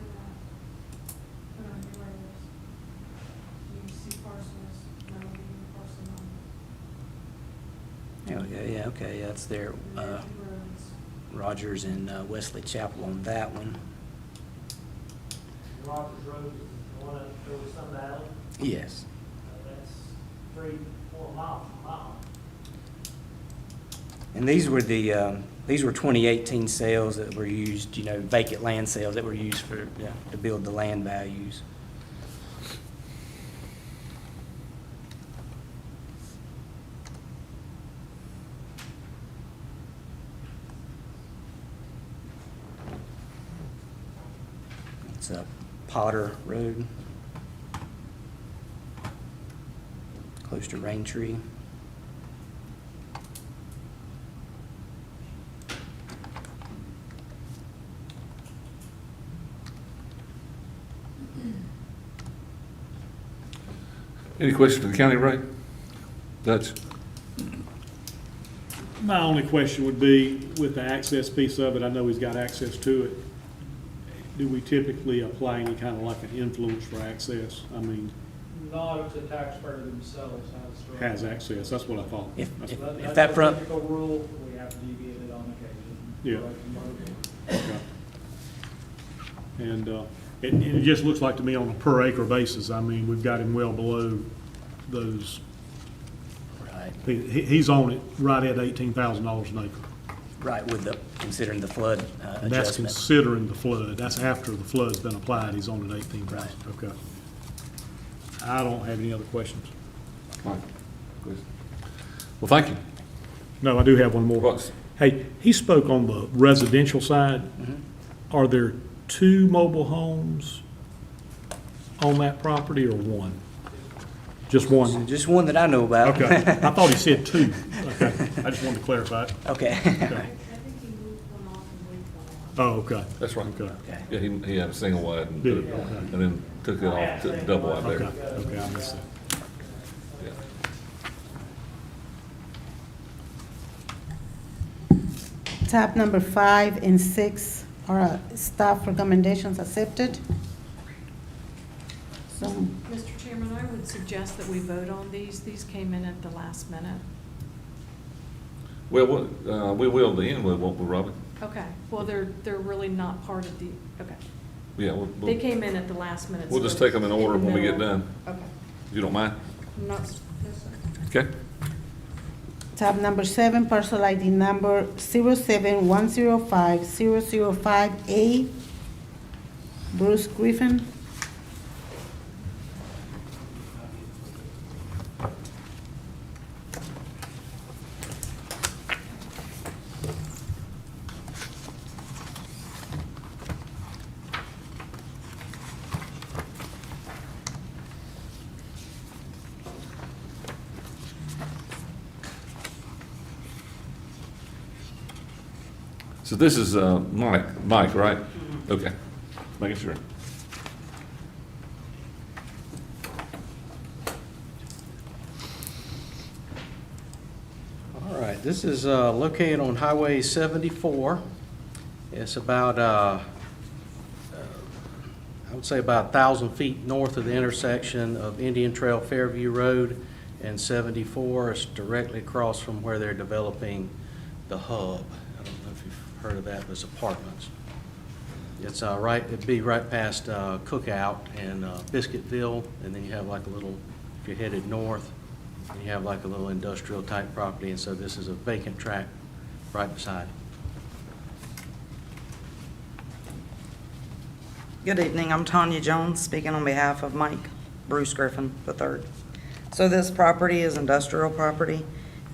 [SPEAKER 9] Put on your layers. You see parcels, that'll be your parcel number.
[SPEAKER 4] There we go, yeah, okay, yeah, that's there.
[SPEAKER 9] And there's your roads.
[SPEAKER 4] Rogers and Wesley Chapel on that one.
[SPEAKER 10] Rogers Road is the one that goes some valley,
[SPEAKER 4] Yes.
[SPEAKER 10] that's 3-4 miles from my home.
[SPEAKER 4] And these were 2018 sales that were used, you know, vacant land sales that were used for, to build the land values. It's Potter Road, close to Raintree.
[SPEAKER 2] Any questions for the county, Ray? Dutch?
[SPEAKER 1] My only question would be, with the access piece of it, I know he's got access to it. Do we typically apply any kind of like an influence for access? I mean,
[SPEAKER 6] Not if the taxpayer themselves has.
[SPEAKER 1] has access, that's what I thought.
[SPEAKER 4] If-
[SPEAKER 1] That's-
[SPEAKER 4] if-
[SPEAKER 6] That's
[SPEAKER 4] that
[SPEAKER 6] a
[SPEAKER 4] front-
[SPEAKER 6] typical rule, we have to deviate it on occasion.
[SPEAKER 1] Yeah.
[SPEAKER 6] Right.
[SPEAKER 1] Okay. And it just looks like to me on a per acre basis, I mean, we've got him well below those.
[SPEAKER 4] Right.
[SPEAKER 1] He's on it right at $18,000 an acre.
[SPEAKER 4] Right, with the, considering the flood
[SPEAKER 1] And that's
[SPEAKER 4] adjustment.
[SPEAKER 1] considering the flood. That's after the flood's been applied, he's on at 18,000. Okay. I don't have any other questions.
[SPEAKER 2] All right. Good. Well, thank you.
[SPEAKER 1] No, I do have one more.
[SPEAKER 2] What?
[SPEAKER 1] Hey, he spoke on the residential side.
[SPEAKER 4] Mhm.
[SPEAKER 1] Are there 2 mobile homes on that property or 1? Just
[SPEAKER 4] So
[SPEAKER 1] 1?
[SPEAKER 4] just one that I know about.
[SPEAKER 1] Okay. I thought he said 2. Okay. I just wanted to clarify it.
[SPEAKER 4] Okay.
[SPEAKER 9] I think he moved one off and moved one on.
[SPEAKER 1] Oh, okay.
[SPEAKER 2] That's right.
[SPEAKER 1] Okay.
[SPEAKER 4] Okay.
[SPEAKER 2] Yeah, he had a single wide and,
[SPEAKER 1] Did
[SPEAKER 2] put
[SPEAKER 1] he?
[SPEAKER 2] it-
[SPEAKER 1] Okay.
[SPEAKER 2] and then took it off to double wide
[SPEAKER 1] Okay,
[SPEAKER 2] there.
[SPEAKER 1] okay, I missed that.
[SPEAKER 2] Yeah.
[SPEAKER 3] Tab number 5 and 6 are staff recommendations accepted. So,
[SPEAKER 9] Mr. Chairman, I would suggest that we vote on these. These came in at the last minute.
[SPEAKER 2] Well, we will at the end, won't we, Robin?
[SPEAKER 9] Okay, well, they're really not part of the, okay.
[SPEAKER 2] Yeah,
[SPEAKER 9] They came in at the last minute.
[SPEAKER 2] we'll
[SPEAKER 9] so
[SPEAKER 2] just take them in order
[SPEAKER 9] the
[SPEAKER 2] when we get
[SPEAKER 9] middle.
[SPEAKER 2] done.
[SPEAKER 9] Okay.
[SPEAKER 2] You don't mind?
[SPEAKER 9] Not, yes, sir.
[SPEAKER 2] Okay?
[SPEAKER 3] tab number 7, parcel ID number 07105-005A, Bruce Griffin.
[SPEAKER 2] So this is Mike, right? Okay, making sure.
[SPEAKER 11] All right, this is located on Highway 74. It's about, I would say about 1,000 feet north of the intersection of Indian Trail Fairview Road and 74. It's directly across from where they're developing the hub. I don't know if you've heard of that, but it's apartments. It's it'd be right past Cookout and Biscuitville, and then you have like a little, if you're headed north, and you have like a little industrial type property, and so this is a vacant tract right beside it.
[SPEAKER 12] Good evening, I'm Tanya Jones, speaking on behalf of Mike Bruce Griffin III. So this property is industrial property,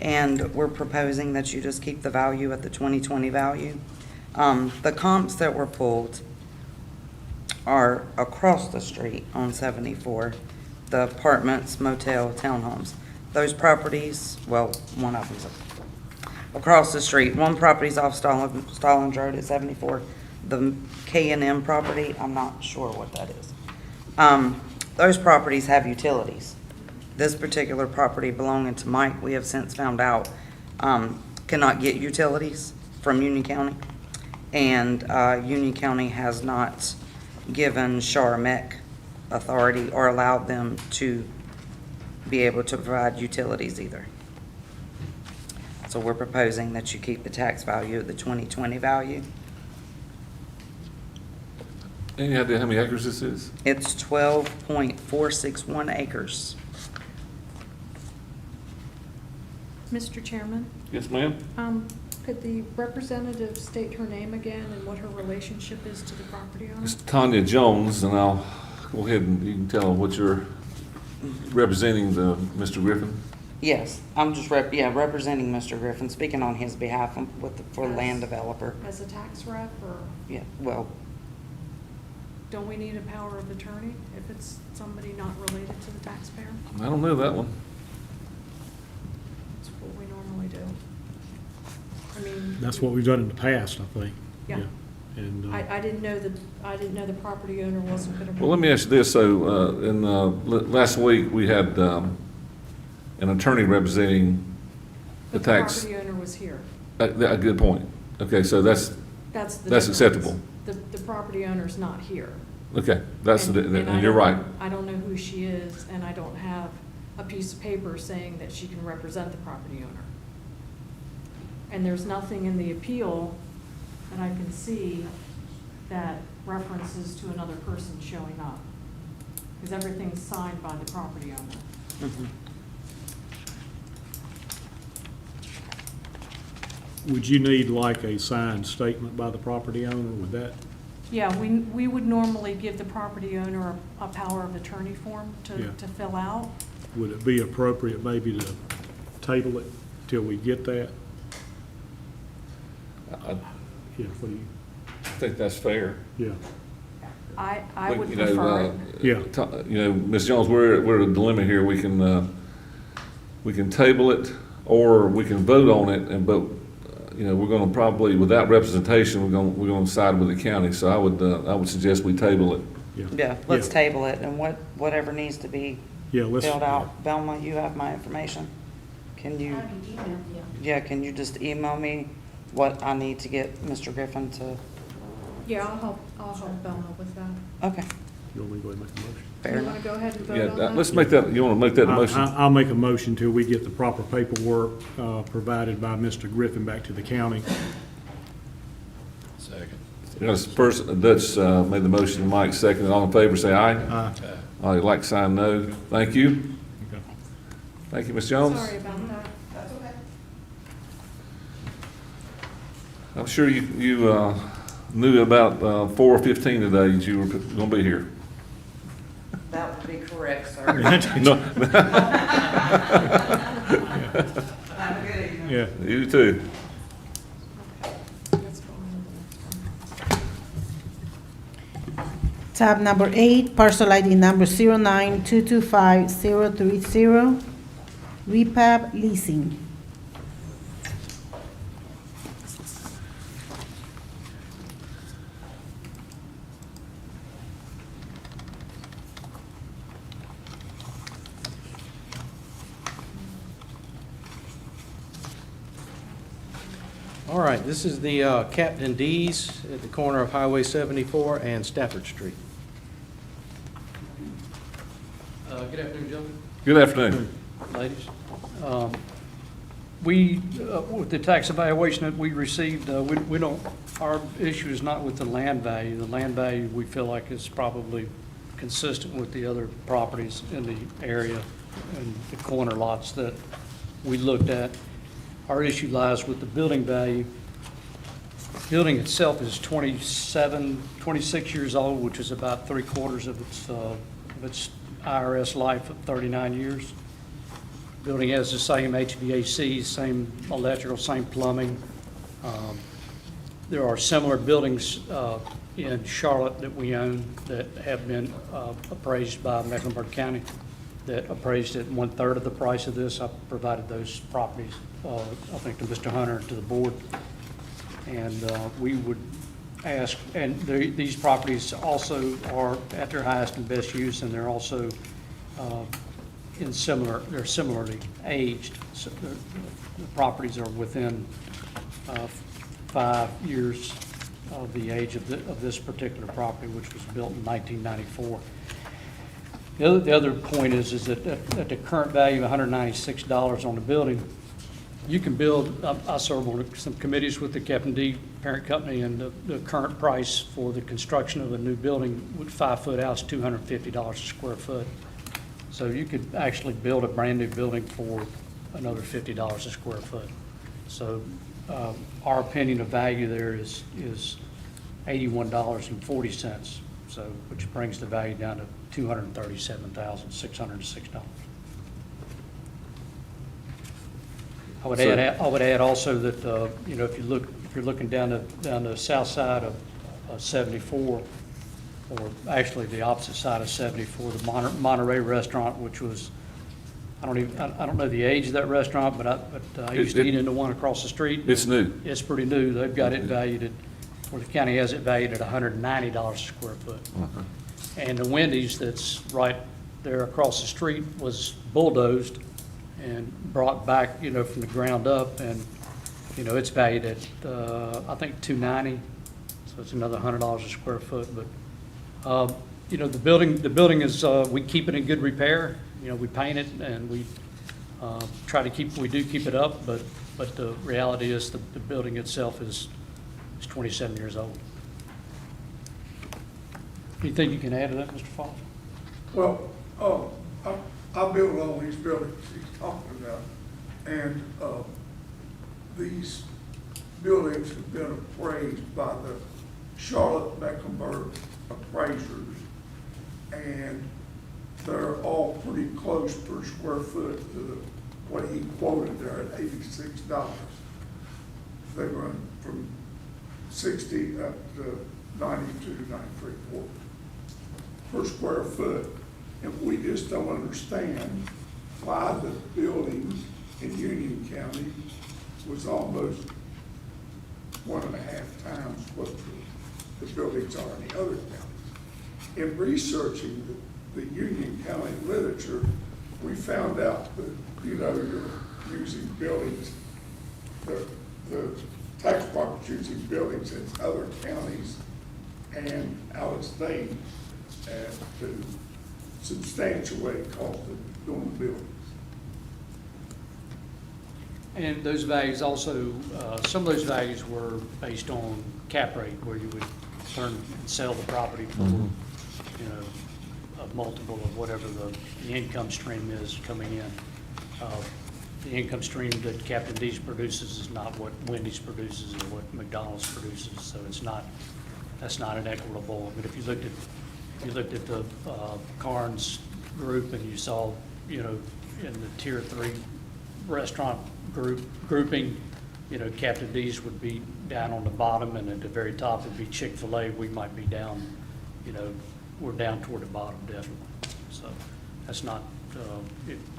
[SPEAKER 12] and we're proposing that you just keep the value at the 2020 value. The comps that were pulled are across the street on 74, the apartments, motel, townhomes. Those properties, well, one of them's across the street. One property's off Stallings Road at 74. The K&M property, I'm not sure what that is. Those properties have utilities. This particular property belonging to Mike, we have since found out, cannot get utilities from Union County. And Union County has not given Charmec authority or allowed them to be able to provide utilities either. So we're proposing that you keep the tax value of the 2020 value.
[SPEAKER 2] Any idea how many acres this is?
[SPEAKER 12] It's 12.461 acres.
[SPEAKER 9] Mr. Chairman,
[SPEAKER 2] Yes, ma'am?
[SPEAKER 9] could the representative state her name again and what her relationship is to the property owner?
[SPEAKER 2] It's Tanya Jones, and I'll go ahead and you can tell what you're representing Mr. Griffin.
[SPEAKER 12] Yes, I'm just representing Mr. Griffin, speaking on his behalf for land developer.
[SPEAKER 9] As a tax rep, or
[SPEAKER 12] Yeah, well,
[SPEAKER 9] don't we need a power of attorney if it's somebody not related to the taxpayer?
[SPEAKER 2] I don't know that one.
[SPEAKER 9] That's what we normally do. I mean.
[SPEAKER 1] That's what we've done in the past, I think.
[SPEAKER 9] Yeah.
[SPEAKER 1] And,
[SPEAKER 9] I didn't know the property owner wasn't gonna.
[SPEAKER 2] Well, let me ask you this, so, last week, we had, an attorney representing the
[SPEAKER 9] The
[SPEAKER 2] tax.
[SPEAKER 9] property owner was here.
[SPEAKER 2] A good point. Okay, so that's
[SPEAKER 9] That's the
[SPEAKER 2] That's
[SPEAKER 9] difference.
[SPEAKER 2] acceptable.
[SPEAKER 9] The property owner's not here.
[SPEAKER 2] okay, that's,
[SPEAKER 9] And I
[SPEAKER 2] you're
[SPEAKER 9] don't-
[SPEAKER 2] right.
[SPEAKER 9] I don't know who she is, and I don't have a piece of paper saying that she can represent the property owner. And there's nothing in the appeal that I can see that references to another person showing up. Because everything's signed by the property owner.
[SPEAKER 1] would you need like a signed statement by the property owner? Would that,
[SPEAKER 9] Yeah, we would normally give the property owner a power of attorney form
[SPEAKER 1] Yeah.
[SPEAKER 9] to fill out.
[SPEAKER 1] would it be appropriate maybe to table it till we get that?
[SPEAKER 2] I
[SPEAKER 1] Yeah, what do you,
[SPEAKER 2] think that's fair.
[SPEAKER 1] yeah,
[SPEAKER 9] I would
[SPEAKER 2] You know,
[SPEAKER 9] prefer it.
[SPEAKER 1] Yeah.
[SPEAKER 2] You know, Ms. Jones, we're at a dilemma here. We can table it, or we can vote on it, but, you know, we're gonna probably, without representation, we're gonna side with the county. So I would suggest we table it.
[SPEAKER 12] yeah, let's table it, and whatever needs to be
[SPEAKER 1] Yeah, let's.
[SPEAKER 12] filled out. Velma, you have my information. Can you? Yeah, can you just email me what I need to get Mr. Griffin to?
[SPEAKER 9] Yeah, I'll help Belma with that.
[SPEAKER 12] Okay,
[SPEAKER 1] You want me to go ahead and make a motion?
[SPEAKER 12] fair
[SPEAKER 9] You
[SPEAKER 12] enough.
[SPEAKER 9] want to go ahead and vote
[SPEAKER 2] Yeah,
[SPEAKER 9] on that?
[SPEAKER 2] let's make that, you wanna make that a motion?
[SPEAKER 1] I'll make a motion till we get the proper paperwork provided by Mr. Griffin back to the county.
[SPEAKER 8] Second.
[SPEAKER 2] Yes, first, Dutch made the motion, Mike seconded. All in favor, say aye.
[SPEAKER 1] Aye.
[SPEAKER 2] All you like, sign no. Thank you.
[SPEAKER 1] Okay.
[SPEAKER 2] Thank you, Ms. Jones.
[SPEAKER 9] Sorry about that.
[SPEAKER 2] I'm sure you knew about 4:15 today that you were gonna be here.
[SPEAKER 12] That would be correct, sir.
[SPEAKER 2] No,
[SPEAKER 12] Have a good evening.
[SPEAKER 1] Yeah,
[SPEAKER 2] you too.
[SPEAKER 9] Let's go on to the next one.
[SPEAKER 3] Tab number 8, parcel ID number 09225-030, Repab Leasing.
[SPEAKER 11] All right, this is the Captain D's at the corner of Highway 74 and Stafford Street. Good afternoon, gentlemen,
[SPEAKER 2] Good afternoon.
[SPEAKER 11] ladies.
[SPEAKER 6] We, with the tax evaluation that we received, we don't, our issue is not with the land value. The land value, we feel like is probably consistent with the other properties in the area and the corner lots that we looked at. Our issue lies with the building value. Building itself is 26 years old, which is about 3/4 of its IRS life of 39 years. Building has the same HVAC, same electrical, same plumbing. There are similar buildings in Charlotte that we own that have been appraised by Mecklenburg County that appraised at 1/3 of the price of this. I provided those properties, I think, to Mr. Hunter and to the board. And we would ask, and these properties also are at their highest and best use, and they're also they're similarly aged. So the properties are within 5 years of the age of this particular property, which was built in 1994. The other point is that at the current value of $196 on the building, you can build, I serve on some committees with the Captain D parent company, and the current price for the construction of a new building with 5-foot house, $250 a square foot. So you could actually build a brand-new building for another $50 a square foot. So our opinion of value there is $81.40, so which brings the value down to $237,606. I would add also that if you're looking down the south side of 74, or actually the opposite side of 74, the Monterey Restaurant, which was, I don't know the age of that restaurant, but I used to eat in the one across the street.
[SPEAKER 2] It's new.
[SPEAKER 6] It's pretty new. They've got it valued at, or the county has it valued at $190 a square foot. And the Wendy's that's right there across the street was bulldozed and brought back, from the ground up, and, it's valued at, I think $290, so it's another $100 a square foot, but, the building is, we keep it in good repair, we paint it, and we, we do keep it up, but the reality is the building itself is 27 years old. Anything you can add to that, Mr. Fox?
[SPEAKER 13] Well, I built all these buildings he's talking about, and these buildings have been appraised by the Charlotte Mecklenburg appraisers, and they're all pretty close per square foot to what he quoted there at $86. They run from 60 up to 92, 93 per square foot. And we just don't understand why the building in Union County was almost 1.5 times what the buildings are in the other counties. In researching the Union County literature, we found out that, you're using buildings, the tax department's using buildings in other counties and out of state to substantiate cost of doing buildings.
[SPEAKER 6] And those values also, some of those values were based on cap rate, where you would turn and sell the property for, a multiple of whatever the income stream is coming in. The income stream that Captain D's produces is not what Wendy's produces or what McDonald's produces, so that's not an equitable. But if you looked at the Carnes group and you saw, in the tier 3 restaurant grouping, Captain D's would be down on the bottom, and at the very top would be Chick-fil-A. We might be down, we're down toward the bottom, definitely. So that's not,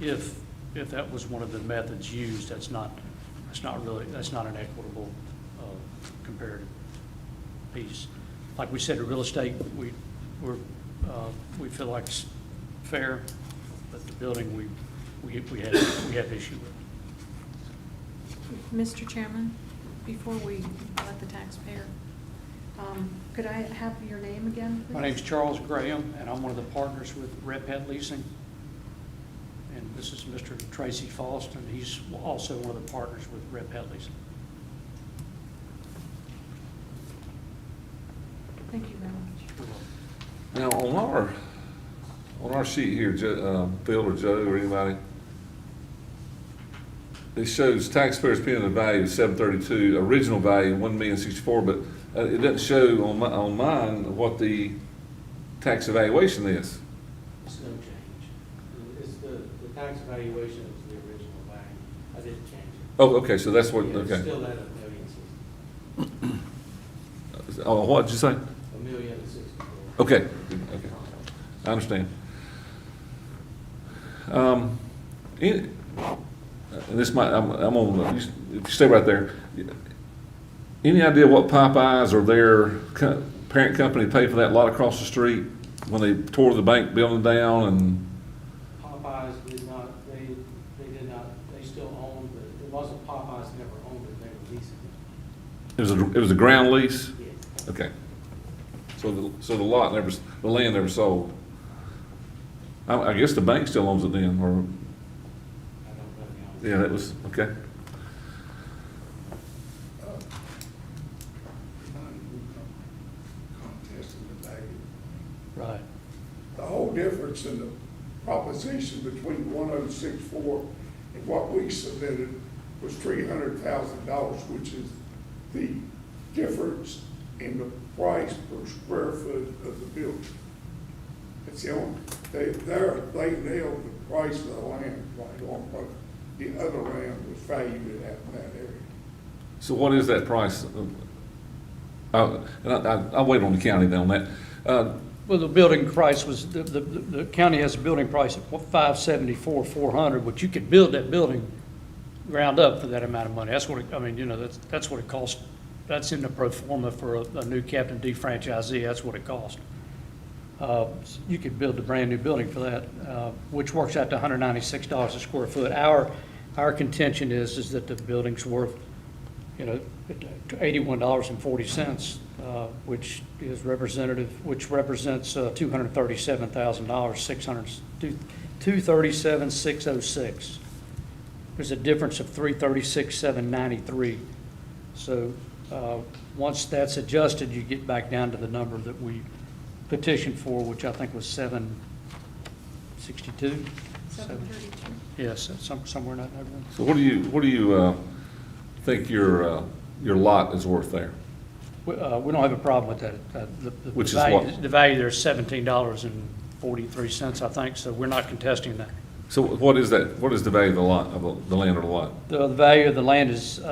[SPEAKER 6] if that was one of the methods used, that's not an equitable comparative piece. Like we said, the real estate, we feel like it's fair, but the building we have issue with.
[SPEAKER 9] Mr. Chairman, before we let the taxpayer, could I have your name again, please?
[SPEAKER 14] My name's Charles Graham, and I'm one of the partners with Red Hat Leasing. And this is Mr. Tracy Falston. He's also one of the partners with Red Hat Leasing.
[SPEAKER 9] Thank you very much.
[SPEAKER 2] Now, on our sheet here, Phil or Joe or anybody, it shows taxpayers paying a value of $732, original value $1,064,000, but it doesn't show on mine what the tax evaluation is.
[SPEAKER 11] It's no change. It's the tax evaluation is the original value. I didn't change it.
[SPEAKER 2] Oh, okay, so that's what,
[SPEAKER 11] Yeah, it's
[SPEAKER 2] okay.
[SPEAKER 11] still at $1,060,000.
[SPEAKER 2] Oh, what did you say?
[SPEAKER 11] $1,064,000.
[SPEAKER 2] Okay, okay, I understand. And this might, I'm on, if you stay right there, any idea what Popeyes or their parent company paid for that lot across the street when they tore the bank building down and?
[SPEAKER 11] Popeyes did not, they did not, they still owned, but it wasn't Popeyes never owned it, they were leasing it.
[SPEAKER 2] It was a ground lease?
[SPEAKER 11] Yes.
[SPEAKER 2] Okay. So the lot never, the land never sold. I guess the bank still owns it then, or,
[SPEAKER 11] I don't know.
[SPEAKER 2] yeah, that was, okay.
[SPEAKER 13] Contesting the value.
[SPEAKER 14] Right.
[SPEAKER 13] The whole difference in the proposition between 1064 and what we submitted was $300,000, which is the difference in the price per square foot of the building. It's the only, they nailed the price of the land right on, but the other land was valued at that area.
[SPEAKER 2] So what is that price? And I'll wait on the county then on that.
[SPEAKER 14] Well, the building price was, the county has a building price of $574,400, but you could build that building ground up for that amount of money. That's what, that's what it costs. That's in the pro forma for a new Captain D franchisee. That's what it cost. You could build a brand-new building for that, which works out to $196 a square foot. Our contention is that the building's worth, $81.40, which is representative, which represents $237,000, $237,606. There's a difference of $336,793. So once that's adjusted, you get back down to the number that we petitioned for, which I think was 762?
[SPEAKER 9] 732.
[SPEAKER 14] Yes, somewhere in that neighborhood.
[SPEAKER 2] So what do you think your lot is worth there?
[SPEAKER 14] We don't have a problem with that.
[SPEAKER 2] Which is
[SPEAKER 14] value-
[SPEAKER 2] what?
[SPEAKER 14] The value there is $17.43, I think, so we're not contesting that.
[SPEAKER 2] So what is that? What is the value of the lot, of the land or the lot?
[SPEAKER 14] The value of the land is at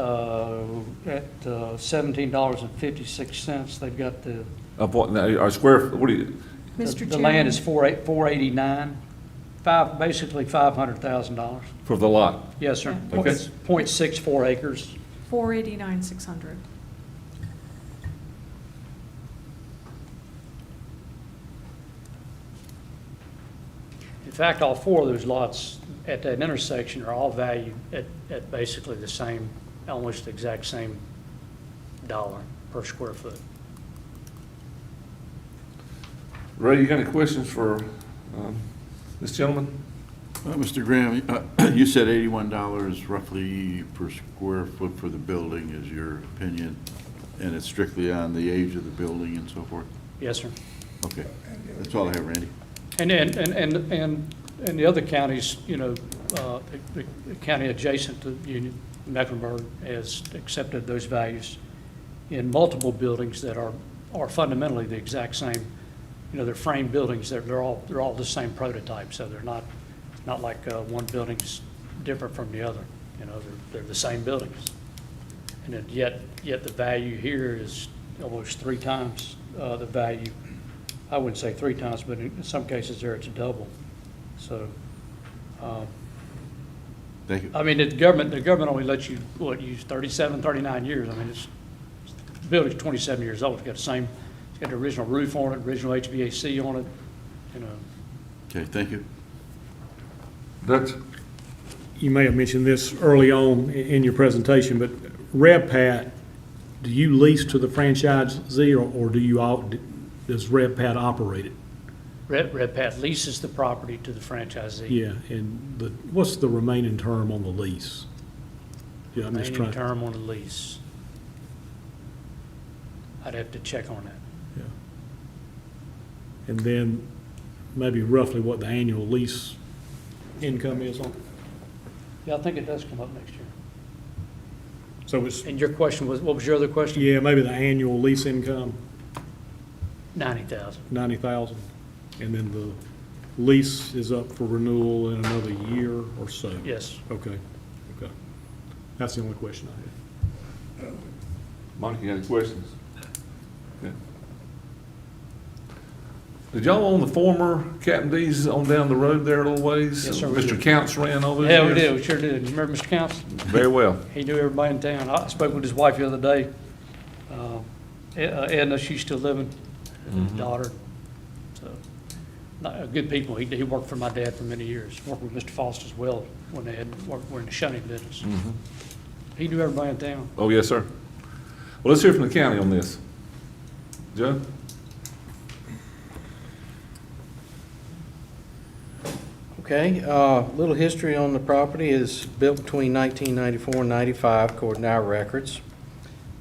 [SPEAKER 14] $17.56. They've got the,
[SPEAKER 2] Of what, now, our square, what do you,
[SPEAKER 9] Mr.
[SPEAKER 14] the land is
[SPEAKER 9] Chairman.
[SPEAKER 14] $489, basically $500,000.
[SPEAKER 2] for the lot?
[SPEAKER 14] Yes, sir.
[SPEAKER 9] Yeah.
[SPEAKER 2] Okay.
[SPEAKER 14] It's 0.64 acres.
[SPEAKER 9] 489,600.
[SPEAKER 14] In fact, all four of those lots at that intersection are all valued at basically the same, almost the exact same dollar per square foot.
[SPEAKER 2] Ray, you got any questions for this gentleman?
[SPEAKER 7] Mr. Graham, you said $81 roughly per square foot for the building is your opinion, and it's strictly on the age of the building and so forth?
[SPEAKER 14] Yes, sir.
[SPEAKER 7] Okay, that's all I have, Randy.
[SPEAKER 14] And the other counties, the county adjacent to Union, Mecklenburg, has accepted those values in multiple buildings that are fundamentally the exact same. They're frame buildings. They're all the same prototype, so they're not like one building's different from the other. They're the same buildings. And then yet the value here is almost 3 times the value. I wouldn't say 3 times, but in some cases there it's double. So,
[SPEAKER 7] Thank you.
[SPEAKER 14] I mean, the government only lets you, use 37, 39 years. I mean, the building's 27 years old. It's got the original roof on it, original HVAC on it,
[SPEAKER 7] Okay, thank you.
[SPEAKER 2] That's,
[SPEAKER 1] You may have mentioned this early on in your presentation, but Red Hat do you lease to the franchisee, or do you all, does Red Pat operate it?
[SPEAKER 14] Red Pat leases the property to the franchisee.
[SPEAKER 1] Yeah, and what's the remaining term on the lease? Yeah, I'm just
[SPEAKER 14] Remaining
[SPEAKER 1] trying.
[SPEAKER 14] term on the lease. I'd have to check on that.
[SPEAKER 1] Yeah. And then maybe roughly what the annual lease income is on?
[SPEAKER 14] Yeah, I think it does come up next year.
[SPEAKER 1] So it's,
[SPEAKER 14] And your question was, what was your other question?
[SPEAKER 1] yeah, maybe the annual lease income,
[SPEAKER 14] 90,000.
[SPEAKER 1] 90,000. And then the lease is up for renewal in another year or so?
[SPEAKER 14] Yes.
[SPEAKER 1] Okay, okay. That's the only question I had.
[SPEAKER 2] Monica, you got any questions? Okay. Did y'all own the former Captain D's on down the road there a little ways?
[SPEAKER 14] Yes, sir, we
[SPEAKER 2] Mr.
[SPEAKER 14] did.
[SPEAKER 2] Counts ran all those
[SPEAKER 14] Yeah, we
[SPEAKER 2] years?
[SPEAKER 14] did, we sure did. You remember Mr. Counts?
[SPEAKER 2] Very well.
[SPEAKER 14] He knew everybody in town. I spoke with his wife the other day. Edna, she's still living, and his daughter. So, good people. He worked for my dad for many years. Worked with Mr. Foster as well when they were in the shunning business. He knew everybody in town.
[SPEAKER 2] Oh, yes, sir. Well, let's hear from the county on this. Joe?
[SPEAKER 11] Okay, little history on the property is built between 1994 and 95, according to our records.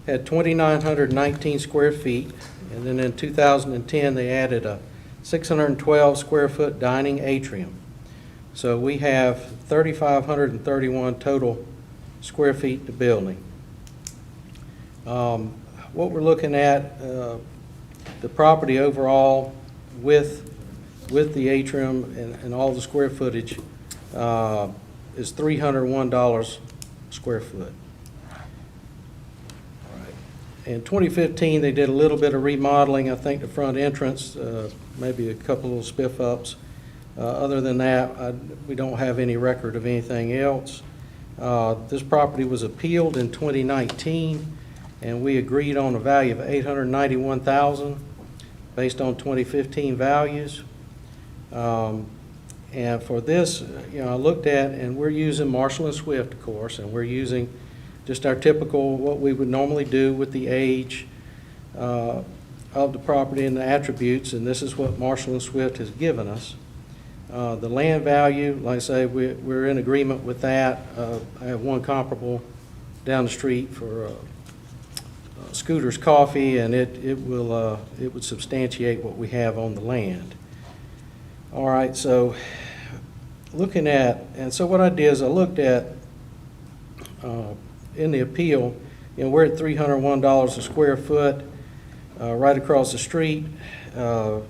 [SPEAKER 11] Had 2,919 square feet, and then in 2010, they added a 612 square foot dining atrium. So we have 3,531 total square feet in the building. What we're looking at, the property overall with the atrium and all the square footage is $301 a square foot. All right. In 2015, they did a little bit of remodeling. I think the front entrance, maybe a couple little spiff ups. Other than that, we don't have any record of anything else. This property was appealed in 2019, and we agreed on a value of $891,000 based on 2015 values. And for this, I looked at, and we're using Marshall and Swift, of course, and we're using just our typical, what we would normally do with the age of the property and the attributes, and this is what Marshall and Swift has given us. The land value, like I say, we're in agreement with that. I have one comparable down the street for Scooter's Coffee, and it would substantiate what we have on the land. All right, so looking at, and so what I did is I looked at, in the appeal, we're at $301 a square foot, right across the street. The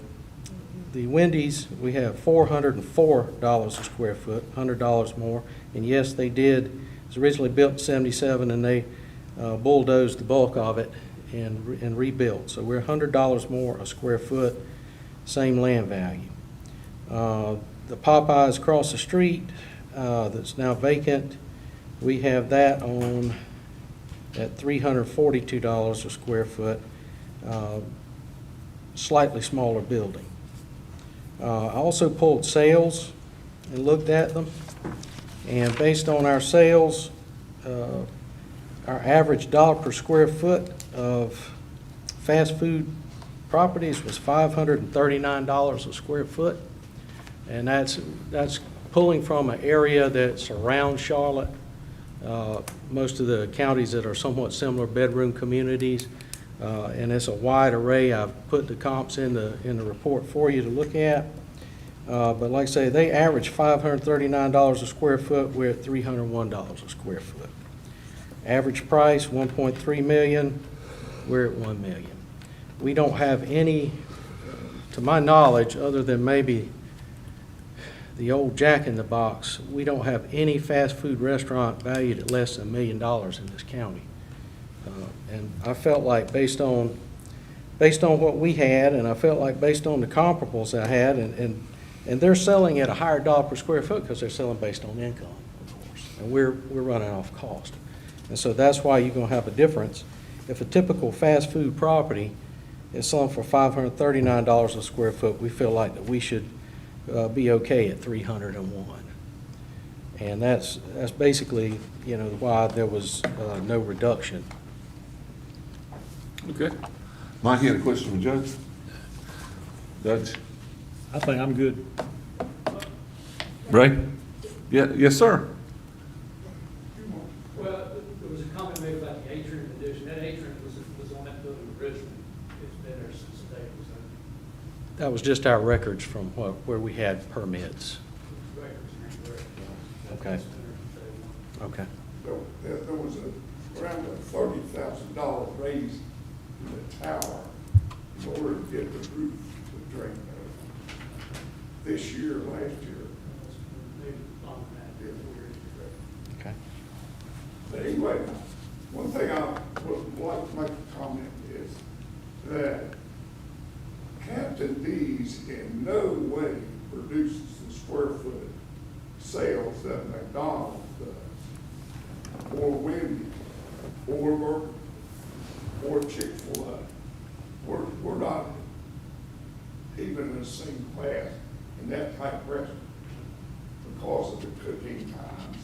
[SPEAKER 11] Wendy's, we have $404 a square foot, $100 more. And yes, they did, it was originally built in '77, and they bulldozed the bulk of it and rebuilt. So we're $100 more a square foot, same land value. The Popeyes across the street, that's now vacant, we have that on at $342 a square foot, slightly smaller building. I also pulled sales and looked at them, and based on our sales, our average dollar per square foot of fast food properties was $539 a square foot. And that's pulling from an area that's around Charlotte. Most of the counties that are somewhat similar bedroom communities, and it's a wide array. I've put the comps in the report for you to look at. But like I say, they average $539 a square foot. We're at $301 a square foot. Average price $1.3 million. We're at $1 million. We don't have any, to my knowledge, other than maybe the old Jack in the Box, we don't have any fast food restaurant valued at less than $1 million in this county. And I felt like based on what we had, and I felt like based on the comparables I had, and they're selling at a higher dollar per square foot because they're selling based on income, of course, and we're running off cost. And so that's why you're going to have a difference. If a typical fast food property is selling for $539 a square foot, we feel like that we should be okay at 301. And that's basically, why there was no reduction.
[SPEAKER 2] Okay. Mike, you had a question for Judge? Judge?
[SPEAKER 1] I think I'm good.
[SPEAKER 2] Ray? Yeah, yes, sir.
[SPEAKER 14] Well, there was a comment made about the atrium addition. That atrium was on that building originally. It's been there since the day it was opened.
[SPEAKER 11] That was just our records from where we had permits. Okay. Okay.
[SPEAKER 13] There was around a $30,000 raise in the tower in order to get the roof to drain this year, last year.
[SPEAKER 11] Okay.
[SPEAKER 13] But anyway, one thing I would like to make a comment is that Captain D's in no way produces the square foot sales that McDonald's does, or Wendy's, or Burger, or Chick-fil-A. We're not even in the same class in that type of restaurant because of the cooking times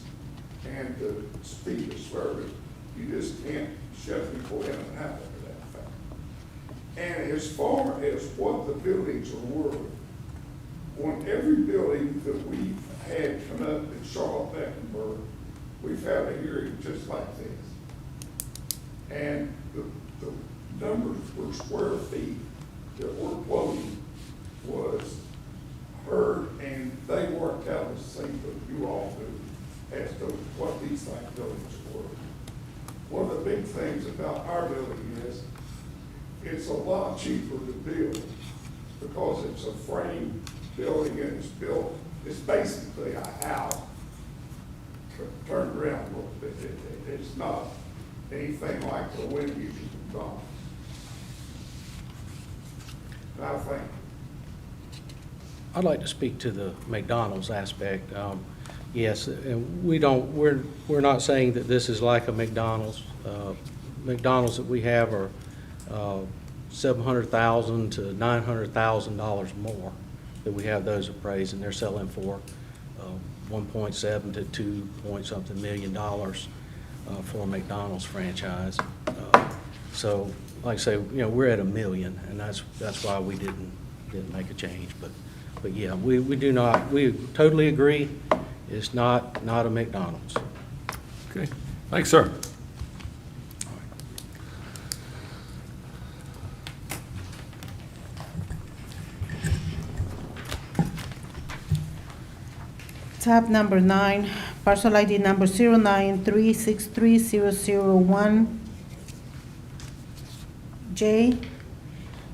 [SPEAKER 13] and the speed of service. You just can't shove people in and out of that fact. And as far as what the buildings are worth, on every building that we've had come up in Charlotte-Mecklenburg, we've had a hearing just like this. And the numbers per square feet that we're quoting was heard, and they worked out the same that you all do as to what these type buildings were. One of the big things about our building is it's a lot cheaper to build because it's a frame building and it's built, it's basically a house turned around a little bit. It's not anything like the Wendy's and McDonald's. And I think
[SPEAKER 11] I'd like to speak to the McDonald's aspect. Yes, and we're not saying that this is like a McDonald's. McDonald's that we have are $700,000 to $900,000 more that we have those appraised, and they're selling for 1.7 to 2 point something million dollars for a McDonald's franchise. So, like I say, we're at $1 million, and that's why we didn't make a change. But yeah, we totally agree. It's not a McDonald's.
[SPEAKER 2] Okay. Thanks, sir.
[SPEAKER 3] Tab number 9, parcel ID number 093630001J.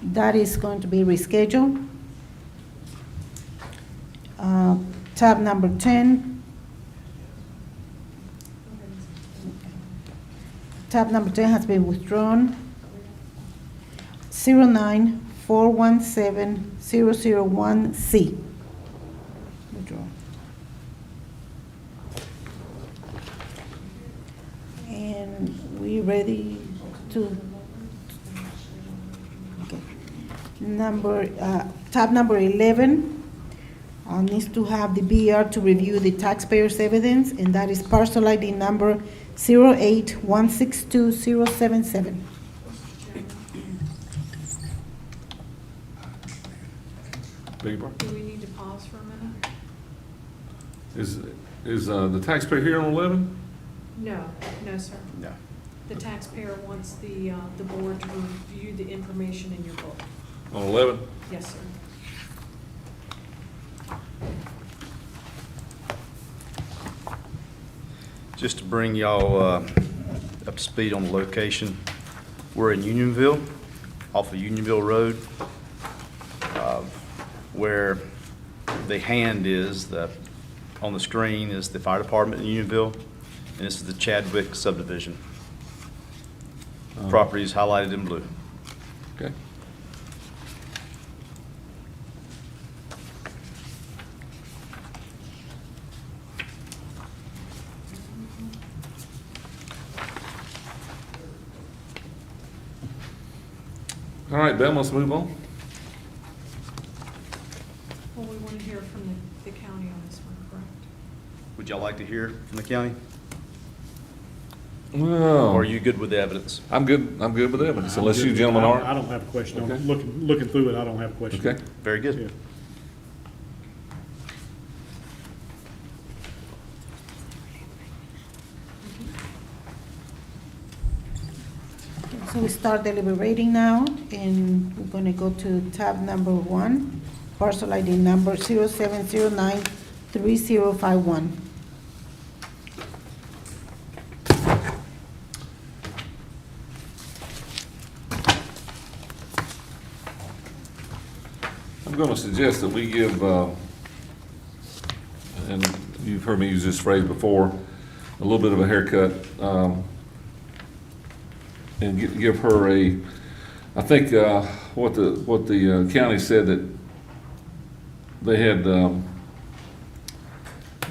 [SPEAKER 3] That is going to be rescheduled. Tab number 10. Tab number 10 has been withdrawn. 094170001C. Withdrawn. And we ready to, okay. Tab number 11 needs to have the BR to review the taxpayers' evidence, and that is parcel ID number 081620077.
[SPEAKER 2] Beg your pardon?
[SPEAKER 9] Do we need to pause for a minute?
[SPEAKER 2] Is the taxpayer here on 11?
[SPEAKER 9] No, sir.
[SPEAKER 8] No.
[SPEAKER 9] The taxpayer wants the board to review the information in your book.
[SPEAKER 2] On 11?
[SPEAKER 9] Yes, sir.
[SPEAKER 15] Just to bring y'all up to speed on the location, we're in Unionville, off of Unionville Road, where the hand is, on the screen is the fire department in Unionville, and this is the Chadwick subdivision. Property is highlighted in blue.
[SPEAKER 2] Okay. All right, Ben, let's move on.
[SPEAKER 9] Well, we want to hear from the county on this one, correct?
[SPEAKER 15] Would y'all like to hear from the county?
[SPEAKER 2] Well,
[SPEAKER 15] Or are you good with the evidence?
[SPEAKER 2] I'm good with evidence, unless you
[SPEAKER 1] I
[SPEAKER 2] gentlemen
[SPEAKER 1] I
[SPEAKER 2] aren't.
[SPEAKER 1] don't have a question on it.
[SPEAKER 2] Okay.
[SPEAKER 1] Looking through it, I don't have a question.
[SPEAKER 2] Okay.
[SPEAKER 15] Very good.
[SPEAKER 1] Yeah.
[SPEAKER 3] So we start deliberating now, and we're gonna go to tab number 1, parcel ID number 07093051.
[SPEAKER 2] I'm going to suggest that we give, and you've heard me use this phrase before, a little bit of a haircut, and give her I think what the county said that they had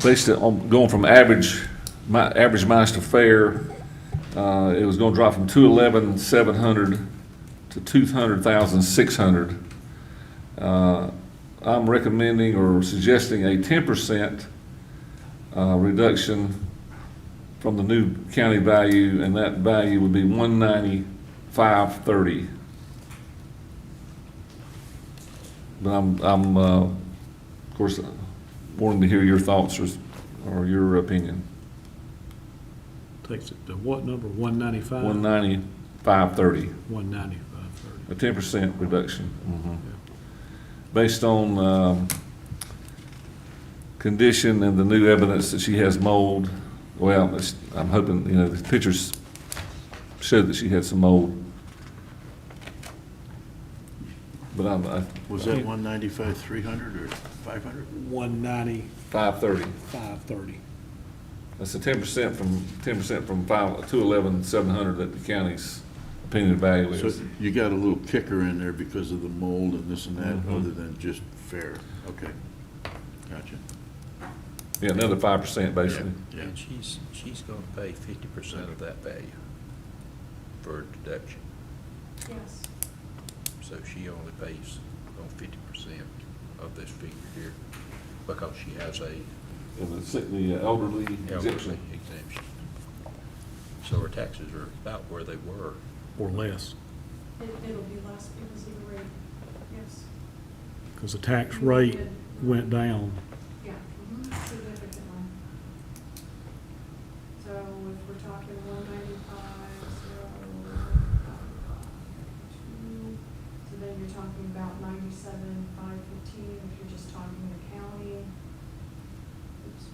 [SPEAKER 2] based it on going from average minus to fair. It was going to drop from 211,700 to 200,600. I'm recommending or suggesting a 10% reduction from the new county value, and that value would be 195.30. But I'm of course, wanting to hear your thoughts or your opinion.
[SPEAKER 1] Takes it to what number, 195?
[SPEAKER 2] 195.30,
[SPEAKER 1] 195.30.
[SPEAKER 2] a 10% reduction. Based on condition and the new evidence that she has mold. Well, I'm hoping, the pictures showed that she had some mold. But
[SPEAKER 7] Was that 195, 300 or 500?
[SPEAKER 1] 190,
[SPEAKER 2] 530.
[SPEAKER 1] 530.
[SPEAKER 2] That's a 10% from 211,700 that the county's opinion value
[SPEAKER 7] So
[SPEAKER 2] is.
[SPEAKER 7] you got a little kicker in there because of the mold and this and that,
[SPEAKER 2] Mhm.
[SPEAKER 7] other than just fair. Okay, gotcha.
[SPEAKER 2] Yeah, another 5% basically.
[SPEAKER 7] Yeah.
[SPEAKER 8] And she's gonna pay 50% of that value for a deduction.
[SPEAKER 9] Yes.
[SPEAKER 8] So she only pays on 50% of this figure here because she has a
[SPEAKER 2] And the elderly
[SPEAKER 8] elderly
[SPEAKER 2] exemption.
[SPEAKER 8] exemption. So her taxes are about where they were.
[SPEAKER 1] Or less,
[SPEAKER 9] It'll be less because of the rate, yes.
[SPEAKER 1] because the tax rate went down.
[SPEAKER 9] Yeah, significantly. So if we're talking 195, so then you're talking about 97,515 if you're just talking the county. Oops.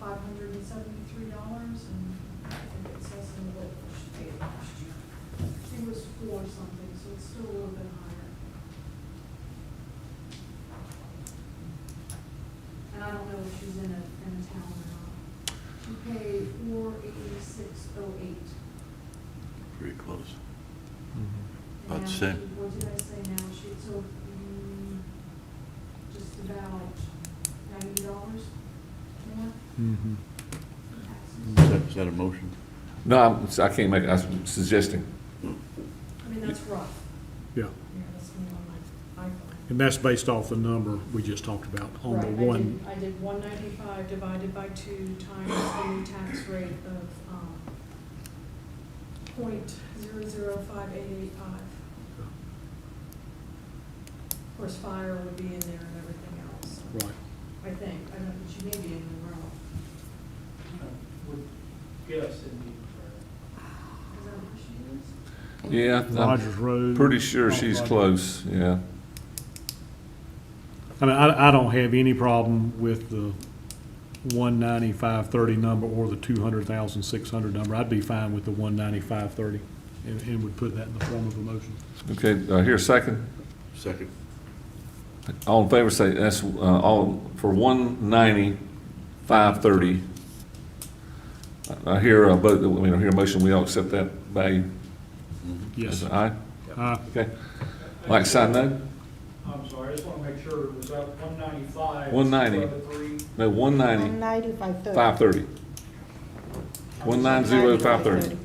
[SPEAKER 9] $573, and I think it says in what she paid last year. It was 4 something, so it's still a little bit higher. And I don't know if she's in a town or not. She paid $486.08.
[SPEAKER 7] Pretty close.
[SPEAKER 1] Mhm.
[SPEAKER 7] About the
[SPEAKER 9] And
[SPEAKER 7] same.
[SPEAKER 9] what did I say now? So just about $90 more.
[SPEAKER 1] Mhm.
[SPEAKER 7] Is that a motion?
[SPEAKER 2] No, I can't make it, I'm suggesting.
[SPEAKER 9] I mean, that's rough.
[SPEAKER 1] Yeah,
[SPEAKER 9] Yeah, that's me on my iPhone.
[SPEAKER 1] and that's based off the number we just talked about on the
[SPEAKER 9] Right,
[SPEAKER 1] one.
[SPEAKER 9] I did 195 divided by 2 times the new tax rate of, .005885. Of course, fire would be in there and everything else,
[SPEAKER 1] Right.
[SPEAKER 9] I think. I don't, but she may be in the wrong.
[SPEAKER 6] Would guess
[SPEAKER 9] Is that what she is?
[SPEAKER 2] Yeah,
[SPEAKER 1] Rogers Road.
[SPEAKER 2] I'm pretty sure she's close, yeah.
[SPEAKER 1] I mean, I don't have any problem with the 195.30 number or the 200,600 number. I'd be fine with the 195.30 and would put that in the form of a motion.
[SPEAKER 2] Okay, here a second.
[SPEAKER 7] Second.
[SPEAKER 2] All in favor say, that's, all, for 190,530. I hear a vote, I hear a motion, we all accept that value.
[SPEAKER 1] Yes.
[SPEAKER 2] Aye?
[SPEAKER 1] Aye.
[SPEAKER 2] Okay. Like sign no?
[SPEAKER 6] I'm sorry, I just want to make sure, was that 195?
[SPEAKER 2] 190. No, 190,
[SPEAKER 3] 195.30.
[SPEAKER 2] 530. 190,530.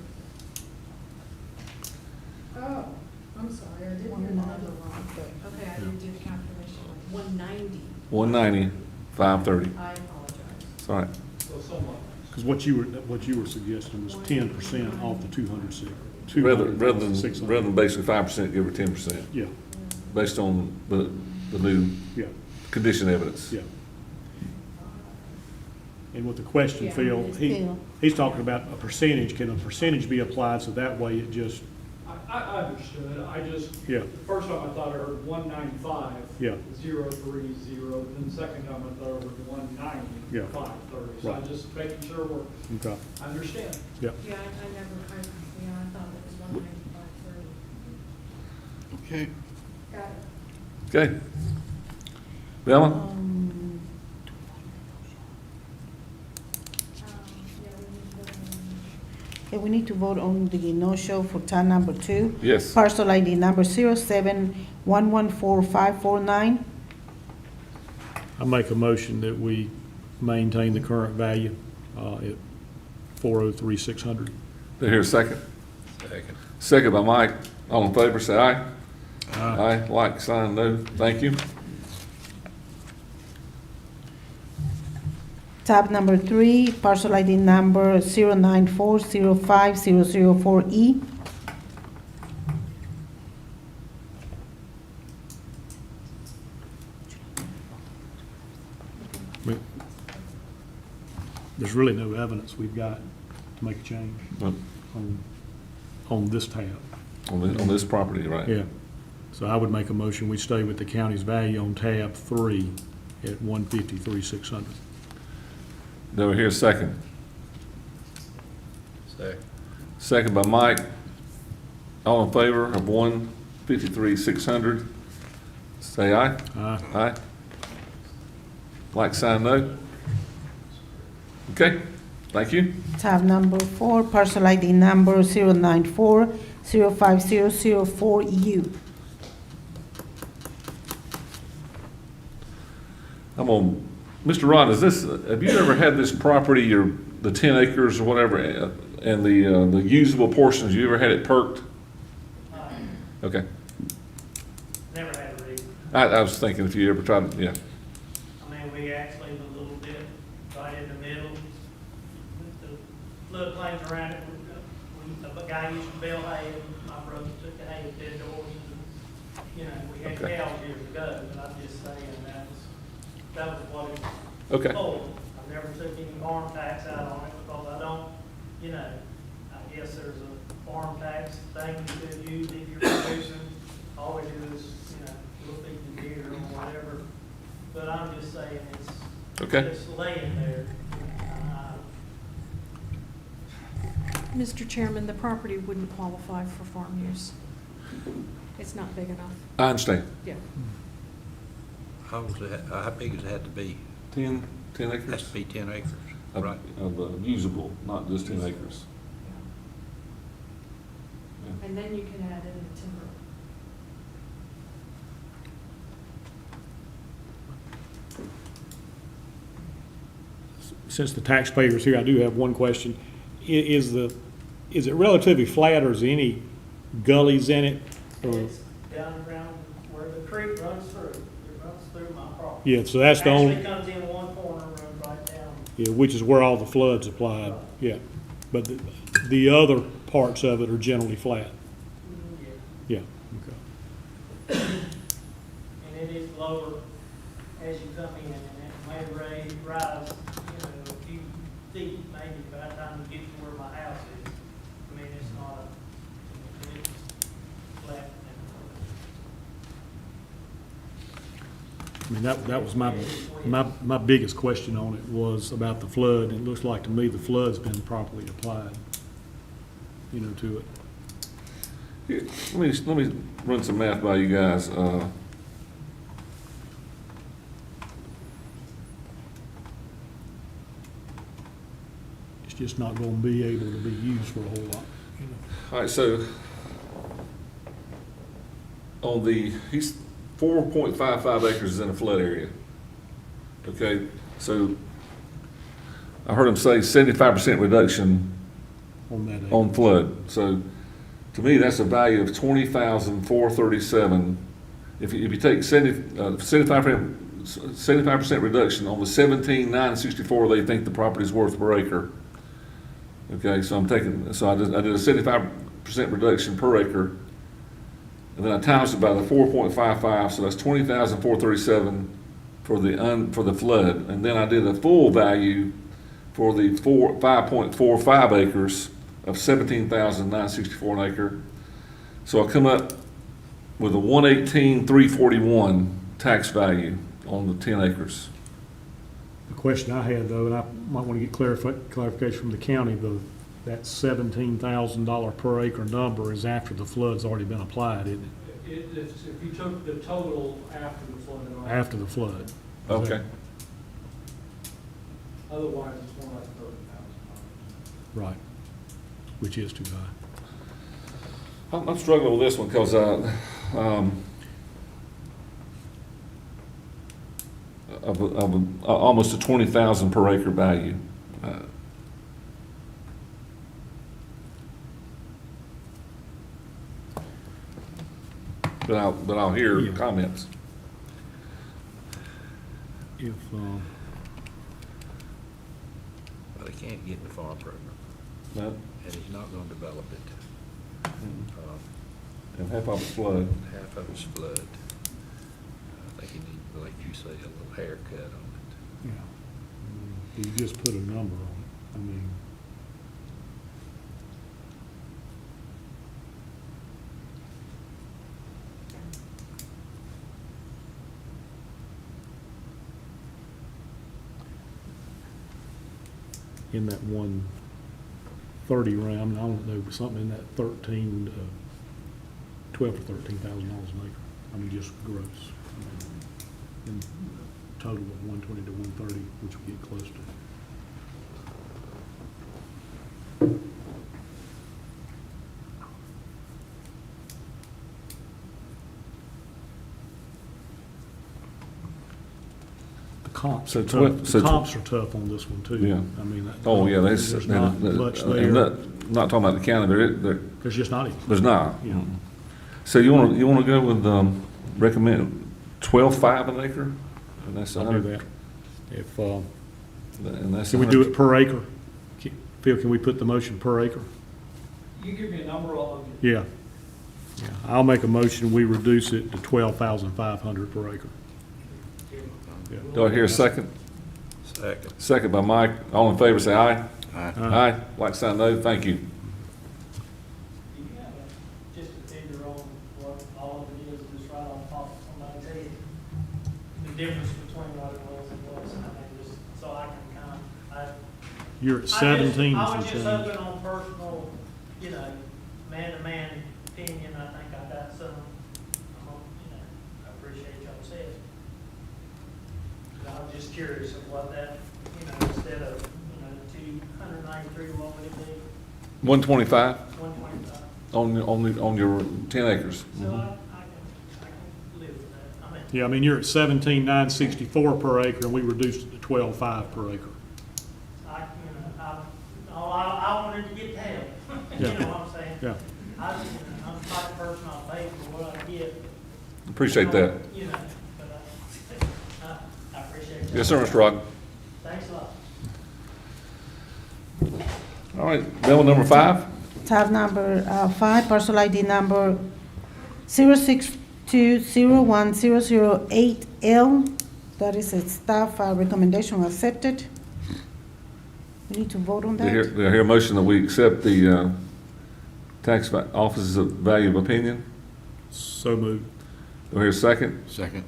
[SPEAKER 9] Oh, I'm sorry, I did do the number wrong. Okay, I didn't do the calculation. 190.
[SPEAKER 2] 190, 530.
[SPEAKER 9] I apologize.
[SPEAKER 2] It's all right.
[SPEAKER 6] So somewhat.
[SPEAKER 1] Because what you were suggesting was 10% off the 206.
[SPEAKER 2] Rather than
[SPEAKER 1] 600.
[SPEAKER 2] basically 5%, give her 10%,
[SPEAKER 1] Yeah,
[SPEAKER 2] based on the new
[SPEAKER 1] yeah,
[SPEAKER 2] condition evidence.
[SPEAKER 1] yeah. And with the question,
[SPEAKER 9] Yeah,
[SPEAKER 1] Phil,
[SPEAKER 3] it's Phil.
[SPEAKER 1] he's talking about a percentage. Can a percentage be applied so that way it just,
[SPEAKER 6] I understood, I just,
[SPEAKER 1] yeah,
[SPEAKER 6] the first time I thought I heard 195.
[SPEAKER 1] Yeah.
[SPEAKER 6] 030, then the second time I thought I heard 190,
[SPEAKER 1] Yeah.
[SPEAKER 6] 530. So I'm
[SPEAKER 1] Right.
[SPEAKER 6] just making sure we're,
[SPEAKER 1] okay,
[SPEAKER 6] I understand.
[SPEAKER 1] yeah.
[SPEAKER 9] Yeah, I never heard, yeah, I thought it was 195.30.
[SPEAKER 7] Okay.
[SPEAKER 9] Got it.
[SPEAKER 2] Okay. Bella?
[SPEAKER 9] Yeah, we need
[SPEAKER 3] Okay, we need to vote on the no-show for tab number 2.
[SPEAKER 2] Yes.
[SPEAKER 3] Parcel ID number 071145549.
[SPEAKER 1] I make a motion that we maintain the current value at 403,600.
[SPEAKER 2] Do I hear a second?
[SPEAKER 8] Second.
[SPEAKER 2] Second by Mike. All in favor, say aye. Aye. Like, sign, no. Thank you.
[SPEAKER 3] Tab number 3, parcel ID number 094050004E.
[SPEAKER 1] There's really no evidence we've got to make a change on this tab.
[SPEAKER 2] On this property, right?
[SPEAKER 1] Yeah. So I would make a motion, we stay with the county's value on tab 3 at 153,600.
[SPEAKER 2] Do I hear a second?
[SPEAKER 8] Second.
[SPEAKER 2] Second by Mike. All in favor of 153,600, say aye.
[SPEAKER 1] Aye.
[SPEAKER 2] Aye. Like, sign, no. Okay, thank you.
[SPEAKER 3] Tab number 4, parcel ID number 094050004U.
[SPEAKER 2] I'm on, Mr. Rod, have you ever had this property, or the 10 acres or whatever, and the usable portions, you ever had it perked? Okay.
[SPEAKER 10] Never had a reason.
[SPEAKER 2] I was thinking if you ever tried, yeah.
[SPEAKER 10] I mean, we actually, a little bit right in the middle, with the floodplains around it, a guy used to bale hay, and my brother took the hay at dead doors, and, you know, we had
[SPEAKER 2] Okay.
[SPEAKER 10] cows years ago, but I'm just saying that was what it was
[SPEAKER 2] Okay.
[SPEAKER 10] for. I never took any farm tax out on it, because I don't, you know, I guess there's a farm tax thing you could use if you're producing, all we do is, you know, we'll feed the deer or whatever. But I'm just saying,
[SPEAKER 2] Okay.
[SPEAKER 10] it's laying there.
[SPEAKER 9] Mr. Chairman, the property wouldn't qualify for farm use. It's not big enough.
[SPEAKER 2] I understand.
[SPEAKER 9] Yeah.
[SPEAKER 8] How big does it have to be?
[SPEAKER 2] 10
[SPEAKER 8] Has
[SPEAKER 2] acres?
[SPEAKER 8] to be 10 acres,
[SPEAKER 2] Of-
[SPEAKER 8] right?
[SPEAKER 2] Of usable, not just 10 acres.
[SPEAKER 9] And then you can add in the timber.
[SPEAKER 1] Since the taxpayer's here, I do have one question. Is it relatively flat, or is there any gullies in it? Or,
[SPEAKER 10] It's down around where the creek runs through. It runs through my property.
[SPEAKER 1] yeah, so that's the only,
[SPEAKER 10] Actually comes in one corner, runs right down.
[SPEAKER 1] yeah, which is where all the floods applied, yeah. But the other parts of it are generally flat,
[SPEAKER 10] Yeah.
[SPEAKER 1] yeah, okay.
[SPEAKER 10] And it is lower as you come in, and it may rise, you know, a few feet maybe by the time you get to where my house is. I mean, it's not it's flat.
[SPEAKER 1] I mean, that was my biggest question on it was about the flood, and it looks like to me the flood's been properly applied, you know, to it.
[SPEAKER 2] Here, let me run some math by you guys.
[SPEAKER 1] It's just not gonna be able to be used for a whole lot, you know.
[SPEAKER 2] All right, so on he's 4.55 acres is in a flood area. Okay, so I heard him say 75% reduction
[SPEAKER 1] On that.
[SPEAKER 2] on flood. So to me, that's a value of 20,437 if you take 75% reduction on the 17,964 they think the property's worth per acre. Okay, so I did a 75% reduction per acre, and then I times it by the 4.55, so that's 20,437 for the flood, and then I did a full value for the 5.45 acres of 17,964 an acre. So I come up with a 118,341 tax value on the 10 acres.
[SPEAKER 1] The question I had though, and I might want to get clarification from the county, that $17,000 per acre number is after the flood's already been applied, isn't it?
[SPEAKER 6] If you took the total after the flood.
[SPEAKER 1] After the flood. Is
[SPEAKER 2] Okay.
[SPEAKER 1] that
[SPEAKER 6] Otherwise, it's more like $30,000.
[SPEAKER 1] right? Which is too high.
[SPEAKER 2] I'm struggling with this one because of almost a 20,000 per acre value. But I'll hear
[SPEAKER 1] Yeah.
[SPEAKER 2] comments.
[SPEAKER 1] If,
[SPEAKER 8] Well, they can't get in the farm program,
[SPEAKER 2] No?
[SPEAKER 8] and he's not gonna develop it.
[SPEAKER 2] And half of it's flood.
[SPEAKER 8] Half of it's flood. I think he needs, like you say, a little haircut on it.
[SPEAKER 1] yeah, you just put a number on it. I mean, in that 130 round, I don't know, something in that 12 to $13,000 an acre. I mean, just gross. In total of 120 to 130, which would get close to. The comps
[SPEAKER 2] So
[SPEAKER 1] are
[SPEAKER 2] twe-
[SPEAKER 1] tough.
[SPEAKER 2] so
[SPEAKER 1] The
[SPEAKER 2] tw-
[SPEAKER 1] comps are tough on this one too.
[SPEAKER 2] Yeah.
[SPEAKER 1] I mean.
[SPEAKER 2] Oh, yeah,
[SPEAKER 1] There's not much
[SPEAKER 2] and
[SPEAKER 1] there.
[SPEAKER 2] not talking about the county,
[SPEAKER 1] There's just not any.
[SPEAKER 2] there's not.
[SPEAKER 1] Yeah.
[SPEAKER 2] So you wanna go with, recommend 12.5 an acre? And that's
[SPEAKER 1] I'll do
[SPEAKER 2] 100.
[SPEAKER 1] that. If,
[SPEAKER 2] And that's
[SPEAKER 1] can we do
[SPEAKER 2] 100.
[SPEAKER 1] it per acre? Phil, can we put the motion per acre?
[SPEAKER 6] You give me a number, I'll.
[SPEAKER 1] Yeah. Yeah. I'll make a motion, we reduce it to 12,500 per acre. Yeah.
[SPEAKER 2] Do I hear a second?
[SPEAKER 8] Second.
[SPEAKER 2] Second by Mike. All in favor, say aye.
[SPEAKER 7] Aye.
[SPEAKER 2] Aye. Like sign no. Thank you.
[SPEAKER 10] Do you have just a figure on what all of it is, just right off the top of somebody's head? The difference between what it was and was, I mean, just so I can kind of,
[SPEAKER 1] You're at 17
[SPEAKER 10] I
[SPEAKER 1] and
[SPEAKER 10] was
[SPEAKER 1] some
[SPEAKER 10] just
[SPEAKER 1] change.
[SPEAKER 10] hoping on personal, man-to-man opinion, I think I got some, I appreciate y'all said. But I was just curious of what that, instead of, 293, what would it be?
[SPEAKER 2] 125
[SPEAKER 10] 125.
[SPEAKER 2] on your 10 acres.
[SPEAKER 10] So I can live with that. I mean,
[SPEAKER 1] Yeah, I mean, you're at 17,964 per acre, and we reduced it to 12,500 per acre.
[SPEAKER 10] I wanted to get to help. You
[SPEAKER 1] Yeah.
[SPEAKER 10] know what I'm saying?
[SPEAKER 1] Yeah.
[SPEAKER 10] I'm the type of person I'll pay for what I get.
[SPEAKER 2] Appreciate that.
[SPEAKER 10] But I appreciate that.
[SPEAKER 2] Yes, sir, Mr. Rod.
[SPEAKER 10] Thanks a lot.
[SPEAKER 2] All right, bill number 5.
[SPEAKER 3] Tab number 5, parcel ID number 062010008L. That is a staff recommendation accepted. We need to vote on
[SPEAKER 2] Do I hear
[SPEAKER 3] that.
[SPEAKER 2] a motion that we accept the tax office's value of opinion?
[SPEAKER 1] So moved.
[SPEAKER 2] Do I hear a second?
[SPEAKER 7] Second.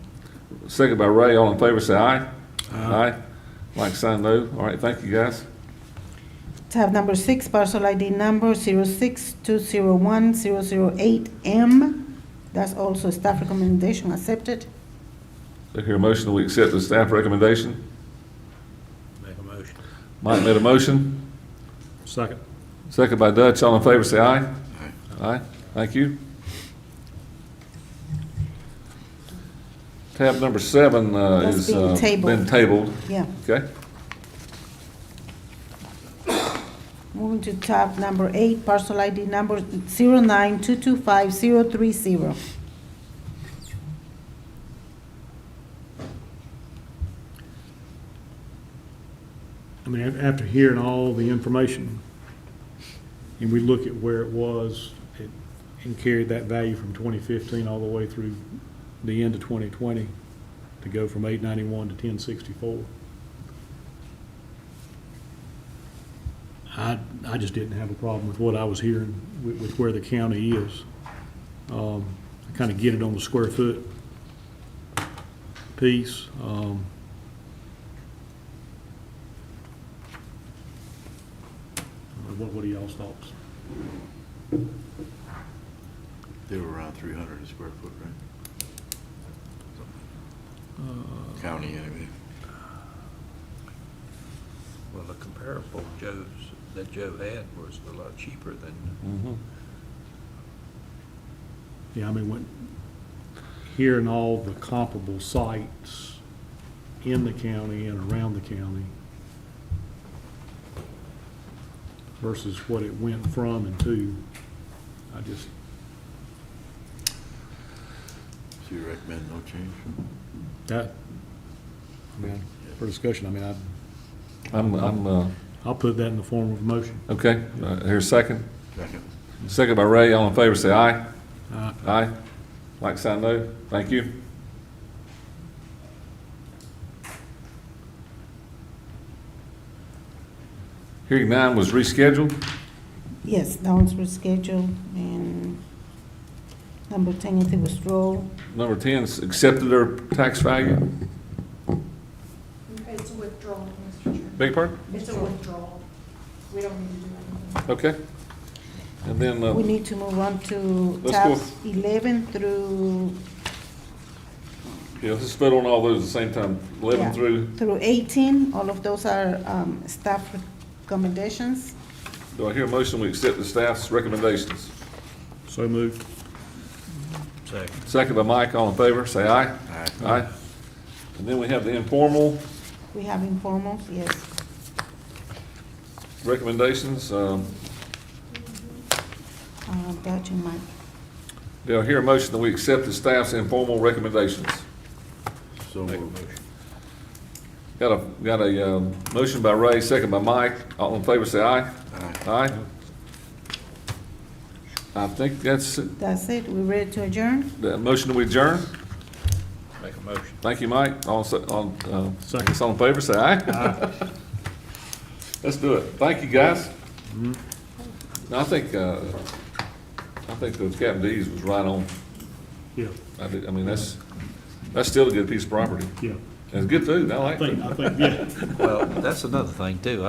[SPEAKER 2] Second by Ray. All in favor, say aye. Aye. Like sign no. All right, thank you, guys.
[SPEAKER 3] Tab number 6, parcel ID number 062010008M. That's also staff recommendation accepted.
[SPEAKER 2] Do I hear a motion that we accept the staff recommendation?
[SPEAKER 8] Make a motion.
[SPEAKER 2] Mike made a motion.
[SPEAKER 1] Second.
[SPEAKER 2] Second by Dutch. All in favor, say aye. Aye. Thank you. Tab number 7
[SPEAKER 3] That's
[SPEAKER 2] is
[SPEAKER 3] being tabled.
[SPEAKER 2] been tabled.
[SPEAKER 3] Yeah.
[SPEAKER 2] Okay.
[SPEAKER 3] Moving to tab number 8, parcel ID number 0922530.
[SPEAKER 1] mean, after hearing all the information, and we look at where it was, and carried that value from 2015 all the way through the end of 2020, to go from 891 to 1064. I just didn't have a problem with what I was hearing with where the county is. I kind of get it on the square foot piece. What are y'all's thoughts?
[SPEAKER 7] They were around 300 a square foot, right? County, anyway.
[SPEAKER 8] Well, the comparable that Joe had was a lot cheaper than,
[SPEAKER 1] Yeah, I mean, hearing all the comparable sites in the county and around the county versus what it went from and to, I just,
[SPEAKER 7] So you recommend no change?
[SPEAKER 1] that, I mean, for discussion, I mean, I'll put that in the form of a motion.
[SPEAKER 2] Okay, here's a second.
[SPEAKER 7] Second.
[SPEAKER 2] Second by Ray, all in favor, say aye.
[SPEAKER 1] Aye.
[SPEAKER 2] Aye. Like sign no, thank you. Hearing 9 was rescheduled.
[SPEAKER 3] Yes, that one's rescheduled, and number 10 is the withdrawal.
[SPEAKER 2] Number 10 is accepted their tax value.
[SPEAKER 9] It's a withdrawal, Mr. Chairman.
[SPEAKER 2] Beg your pardon?
[SPEAKER 9] It's a withdrawal. We don't need to do anything.
[SPEAKER 2] Okay. And then,
[SPEAKER 3] We need to move on to
[SPEAKER 2] Let's go.
[SPEAKER 3] tabs 11 through,
[SPEAKER 2] yeah, let's vote on all those at the same time, 11
[SPEAKER 3] yeah,
[SPEAKER 2] through,
[SPEAKER 3] 18. All of those are staff recommendations.
[SPEAKER 2] do I hear a motion we accept the staff's recommendations?
[SPEAKER 1] So moved.
[SPEAKER 8] second.
[SPEAKER 2] Second by Mike, all in favor, say aye.
[SPEAKER 7] Aye.
[SPEAKER 2] Aye. And then we have the informal
[SPEAKER 3] We have informals, yes.
[SPEAKER 2] recommendations.
[SPEAKER 3] Dutch and Mike.
[SPEAKER 2] Do I hear a motion that we accept the staff's informal recommendations?
[SPEAKER 7] So
[SPEAKER 8] Make a
[SPEAKER 7] moved.
[SPEAKER 8] motion.
[SPEAKER 2] Got a motion by Ray, second by Mike. All in favor, say aye.
[SPEAKER 7] Aye.
[SPEAKER 2] Aye. I think that's
[SPEAKER 3] That's it. We're ready to adjourn?
[SPEAKER 2] the motion to adjourn.
[SPEAKER 8] Make a motion.
[SPEAKER 2] Thank you, Mike. All in favor, say aye. Let's do it. Thank you, guys. No, I think the Captain D's was right on.
[SPEAKER 1] Yeah,
[SPEAKER 2] I mean, that's still a good piece of property.
[SPEAKER 1] yeah.
[SPEAKER 2] And it's good food. I like it.
[SPEAKER 1] I think, yeah.
[SPEAKER 8] Well, that's another thing too.